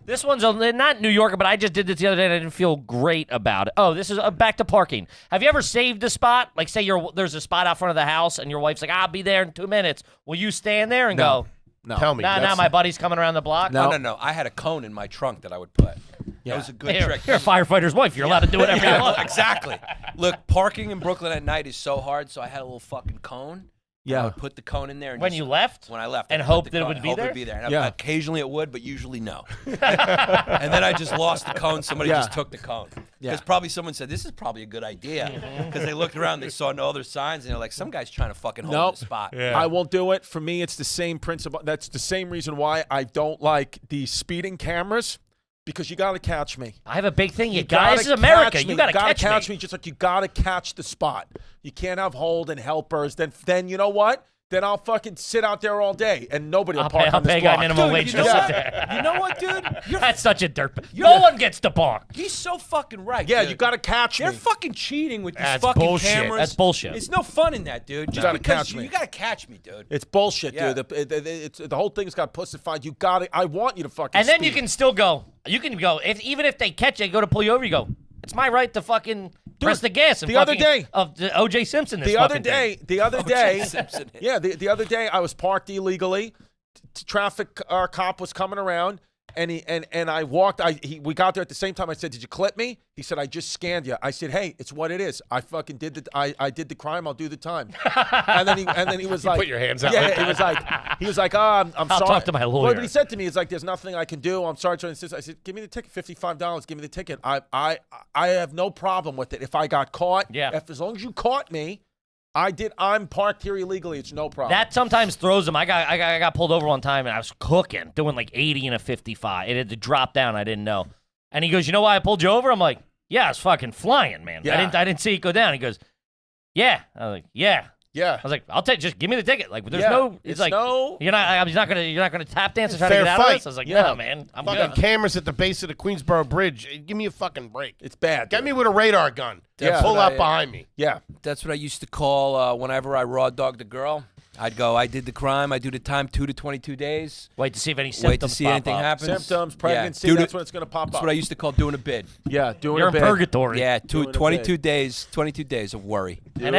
This one's not New Yorker, but I just did this the other day and I didn't feel great about it. Oh, this is back to parking. Have you ever saved a spot? Like, say there's a spot out front of the house and your wife's like, I'll be there in 2 minutes. Will you stand there and go, No. Tell me. now my buddy's coming around the block? No. I had a cone in my trunk that I would put. That was a good trick. You're a firefighter's wife. You're allowed to do whatever you want. Exactly. Look, parking in Brooklyn at night is so hard, so I had a little fucking cone. Yeah. I would put the cone in there. And When you left? When I left. And I hope put the that it cone- would be hope there? It would be there. And Yeah. occasionally it would, but usually no. And then I just lost the cone. Somebody just took the cone. Because probably someone said, this is probably a good idea. Because they looked around, they saw no other signs, and they're like, some guy's trying to fucking hold the spot. Yeah. I won't do it. For me, it's the same principle. That's the same reason why I don't like the speeding cameras, because you got to catch me. I have a big thing. You gotta guys, this is America. catch me. You got to gotta catch me. Just like you got to catch the spot. You can't have hold and helpers. Then you know what? Then I'll fucking sit out there all day, and nobody will park on this I'll pay block. minimum wage you know to sit what? there. You know what, dude? That's such a dirtbag. No one gets to park. He's so fucking right. Yeah, dude. you got to catch They're me. fucking cheating with these That's fucking bullshit. cameras. That's bullshit. It's no fun in that, dude. Just gotta because catch me. You gotta catch me, dude. It's bullshit, Yeah. dude. The whole thing's got pussified. You got to. I want you to fucking. And then you speed. can still go. You can go. Even if they catch you, go to pull you over, you go, it's my right to fucking press the gas. And the other fucking- day- of the O.J. Simpson. This The other fucking day, thing. the other day, Simpson. yeah, the other day I was parked illegally. Traffic cop was coming around, and I walked. We got there at the same time. I said, "Did you clip me?" He said, "I just scanned you." I said, "Hey, it's what it is. I fucking did the I did the crime. I'll do the time." And then he was like, put your hands out Yeah, like he was like, "Oh, I'm I'll sorry." talk to my lawyer. Well, but he said to me, "It's like there's nothing I can do. I'm sorry to insist." I said, "Give me the ticket, $55. Give me the ticket. I have no problem with it. If I got caught, as long as you caught me." I'm parked here illegally. It's no problem. That sometimes throws them. I got pulled over one time, and I was cooking, doing like 80 in a 55. It had to drop down. I didn't know. And he goes, "You know why I pulled you over?" I'm like, "Yeah, I was fucking flying, man. Yeah. I didn't see it go down." He goes, "Yeah." I was like, "Yeah." Yeah. I was like, "I'll take. Just give me the ticket." Like, there's Yeah. no. It's like, no- You're not gonna tap dance and try to Fair get out of fight. this. I was like, Yeah. "No, man. I'm Fucking good." cameras at the base of the Queensboro Bridge. Give me a fucking break. It's bad. Get dude. me with a radar gun. Yeah. Pull That's up what behind me. Yeah. That's what I used to call whenever I raw dogged a girl. I'd go, I did the crime. I do the time 2 to 22 days. Wait to see if any symptoms Wait to see pop anything up. happens. Symptoms, pregnancy. Dude, That's when it's going to pop That's up. what I used to call doing a bid. Yeah, doing You're a in bid. purgatory. Yeah, Doing a 22 bid. days. 22 days of worry. You get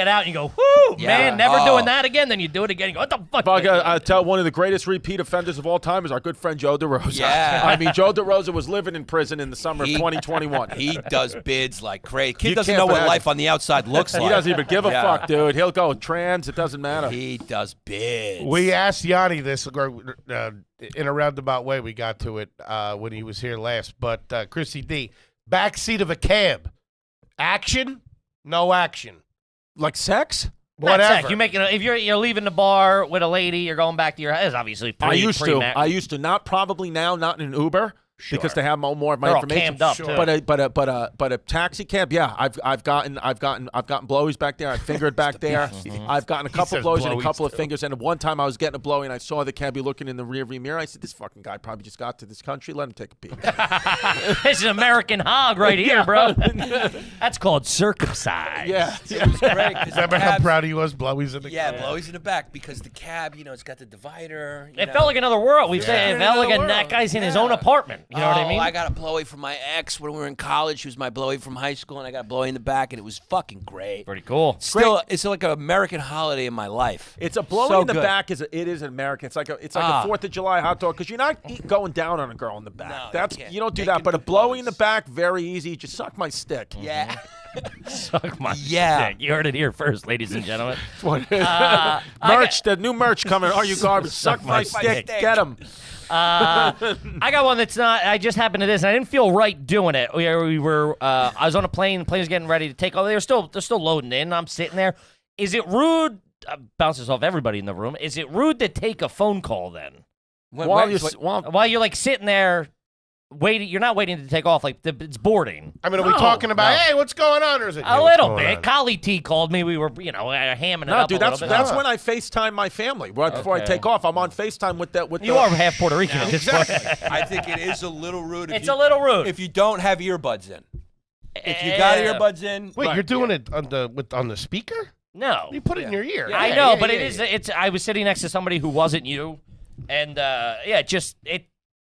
out and you go, "Whoo, Yeah. man, never Oh. doing that again." Then you do it again. You go, "What the fuck?" Fuck, I tell one of the greatest repeat offenders of all time is our good friend Joe DeRosa. Yeah. I mean, Joe DeRosa was living in prison in the summer of He- 2021. He does bids like crazy. Kid You doesn't can't know what imagine. life on the outside looks like. He doesn't even give a Yeah. fuck, dude. He'll go trans. It doesn't matter. He does bids. We asked Yanni this in a roundabout way. We got to it when he was here last. But Chrissy D, backseat of a cab, action, no action, Like sex? Not whatever. sex. You make it if you're leaving the bar with a lady, you're going back to your house. Obviously, I used to. Not probably now. Not in an Uber. Because they have more of my They're all information. cammed up, too. But a taxi cab, yeah. I've gotten blowies back there. I fingered back there. I've gotten a couple says blowies and a blowies, couple of too. fingers. And one time I was getting a blowy and I saw the cabbie looking in the rearview mirror. I said, "This fucking guy probably just got to this country. Let him take a peek." This is American hog right here, bro. That's called circumcised. Yeah. It was great. 'cause the Remember how cabs- proud he was? Blowies in the Yeah, cab. blowies in the back because the cab, it's got the divider. It felt like another world. We've said it felt like Another that world. guy's in his own apartment. You know what I mean? I got a blowy from my ex when we were in college. She was my blowy from high school, and I got a blowy in the back, and it was fucking great. Pretty cool. Still, it's like an American holiday in my life. It's a blowy So in the good. back. It is American. It's like a 4th of July hot dog because you're not going down on a girl in the back. No, That's you can't. you don't do Making that. But a good blowy in the blowies. back, very easy. Just suck my stick. Yeah. Suck my Yeah. dick. You heard it here first, ladies and gentlemen. Merch, the new merch coming. Are you garbage? Suck my stick. Get him. I got one that's not. I just happened to this, and I didn't feel right doing it. We were. I was on a plane. The plane was getting ready to take off. They're still loading in. I'm sitting there. Is it rude? Bounces off everybody in the room. Is it rude to take a phone call then while you're like sitting there? Waiting, you're not waiting to take off. Like it's boarding. I mean, are we talking about, hey, what's going on? Or is it A little bit. Collie T called me. We were, hamming it No, up dude, a little bit. that's when I FaceTime my family right before I Okay. take off. I'm on FaceTime with that. You are half Puerto Rican at this point. I think it is a little rude. It's a little rude. If you don't have earbuds in. If you got earbuds in. Wait, you're doing it on the speaker? No. You put it in your ear. I know, but it is. It's. I was sitting next to somebody who wasn't you, and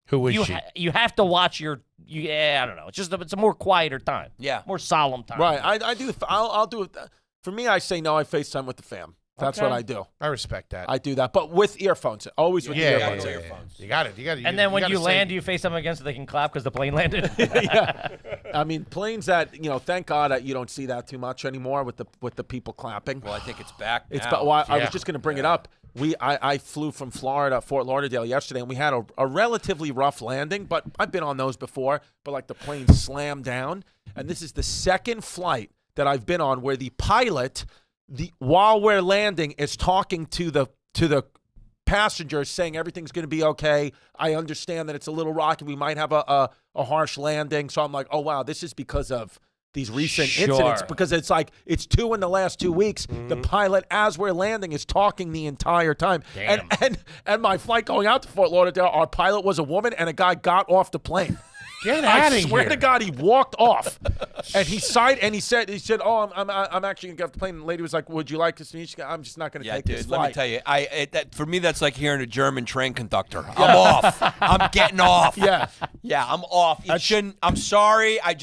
Who is she? You have to watch your. I don't know. It's a more quieter time. Yeah. More solemn time. Right. I do. I'll do it. For me, I say no. I FaceTime with the fam. That's what I do. I respect that. I do that, but with earphones. Always with Yeah, earphones. yeah, yeah. You got it. You got it. And then when gotta you say- land, you face them against so they can clap because the plane landed. Yeah. I mean, planes that thank God that you don't see that too much anymore with the people clapping. Well, I think it's back. It's now. I was Yeah. just going to bring it up. I flew from Florida, Fort Lauderdale yesterday, and we had a relatively rough landing, but I've been on those before, but like the plane slammed down. And this is the second flight that I've been on where the pilot, while we're landing, is talking to the passengers saying everything's going to be okay. I understand that it's a little rocky. We might have a harsh landing. So I'm like, oh, wow, this is because of these recent incidents, because it's like it's 2 in the last 2 weeks. The pilot, as we're landing, is talking the entire time. And my flight going out to Fort Lauderdale, our pilot was a woman, and a guy got off the plane. Get out of here! I swear to God, he walked off, and he sighed, and he said, "Oh, I'm actually gonna get off the plane." And the lady was like, "Would you like to see me?" She goes, "I'm just not gonna take this flight." Let me tell you, for me, that's like hearing a German train conductor. I'm off. I'm getting off. Yeah, I'm off. You shouldn't. I'm sorry. I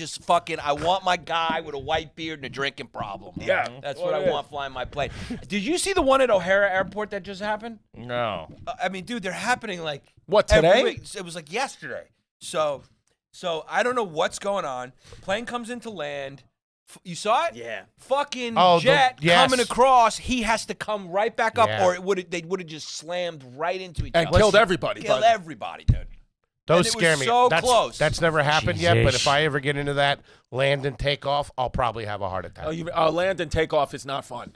want my guy with a white beard and a drinking problem. Yeah, that's what I want flying my plane. Did you see the one at O'Hara Airport that just happened? No. I mean, dude, they're happening like what today? Every week. It was like yesterday. So I don't know what's going on. Plane comes into land. You saw it? Yeah. Fucking jet coming across. He has to come right back up, or they would have just slammed right into each other. And killed everybody. Killed everybody, dude. Those scare me. So close. That's never happened yet, but if I ever get into that land and take off, I'll probably have a heart attack. Land and take off is not fun.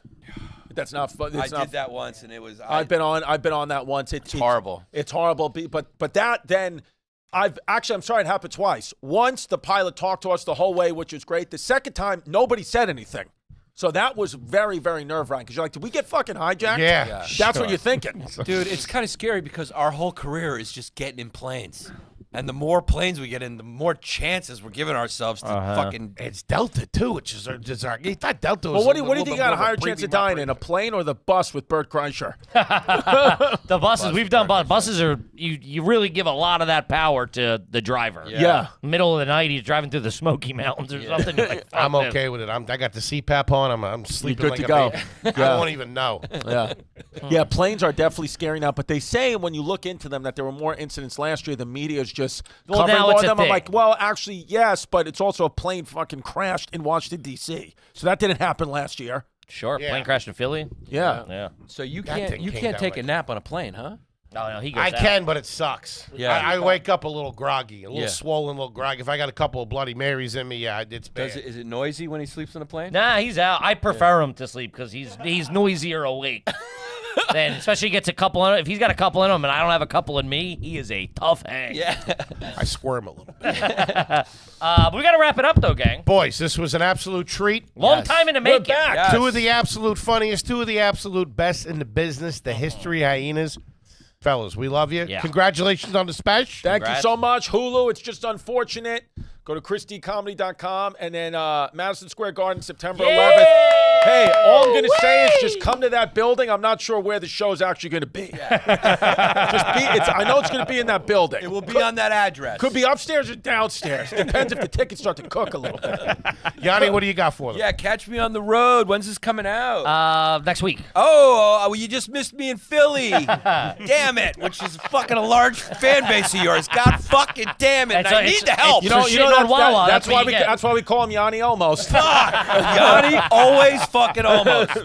That's not fun. I did that once, and it was. I've been on that once. It's horrible. It's horrible. But that then. I'm sorry it happened twice. Once the pilot talked to us the whole way, which was great. The second time, nobody said anything. So that was very, very nerve-wracking because you're like, did we get fucking hijacked? Yeah. That's what you're thinking. Dude, it's kind of scary because our whole career is just getting in planes. And the more planes we get in, the more chances we're giving ourselves to fucking. It's Delta too, which is our. I thought Delta was. Well, what do you think you got a higher chance of dying in, a plane or the bus with Bert Kreischer? The buses, we've done buses are you really give a lot of that power to the driver. Yeah. Middle of the night, he's driving through the Smoky Mountains or something. You're like, I'm okay with it. I got the CPAP on. I'm sleeping You're like good to go. I don't even know. Yeah. Yeah, planes are definitely scary now, but they say when you look into them that there were more incidents last year. The media is just covering now more it's of a them. thing. I'm like, well, actually, yes, but it's also a plane fucking crashed in Washington, D.C. So that didn't happen last year. Sure, Yeah. plane crashed in Philly. Yeah. Yeah. So you That thing can't came take down a nap on a plane, huh? No, he goes I out. can, but it sucks. Yeah. I wake up a little groggy, a little Yeah. swollen, a little groggy. If I got a couple of Bloody Marys in me, it's bad. Is it noisy when he sleeps on a plane? Nah, he's out. I prefer him to sleep because he's noisier awake. Then, especially gets a couple in. If he's got a couple in him and I don't have a couple in me, he is a tough hang. Yeah. I squirm a little bit. But we got to wrap it up though, gang. Boys, this was an absolute treat. Long time in the making. back. Yes. Two of the absolute funniest, two of the absolute best in the business, the History Hyenas. Fellas, we love you. Yeah. Congratulations on the special. Thank you Congrats. so much. Hulu, it's just unfortunate. Go to ChristyComedy.com and then Madison Square Garden, September 11th. Hey, all I'm going to say is just come to that building. I'm not sure where the show's actually going to be. I know it's going to be in that building. It will be on that address. Could be upstairs or downstairs. Depends if the tickets start to cook a little bit. Yanni, what do you got for them? Yeah, catch me on the road. When's this coming out? Next week. Well, you just missed me in Philly. Damn it, which is fucking a large fan base of yours. God fucking damn it. And I need the help. That's why we call him Yanni almost. Yanni always fucking almost.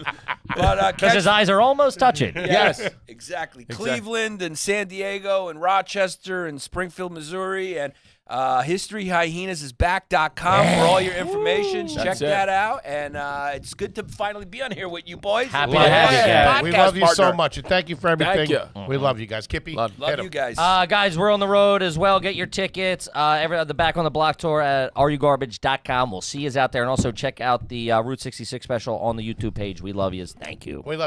But Because his eyes are almost touching. Yes, exactly. Cleveland and San Diego and Rochester and Springfield, Missouri, and historyhyenas.com for all your information. Check that out. And it's good to finally be on here with you boys. Happy We to have you guys. We love you so partner. much, and thank you for everything. Thank you. We love you guys. Kippy, Love hit 'em. you guys. Guys, we're on the road as well. Get your tickets. The Back on the Block tour at areyouGarbage.com. We'll see you out there. And also check out the Route 66 special on the YouTube page. We love you. Thank you. We love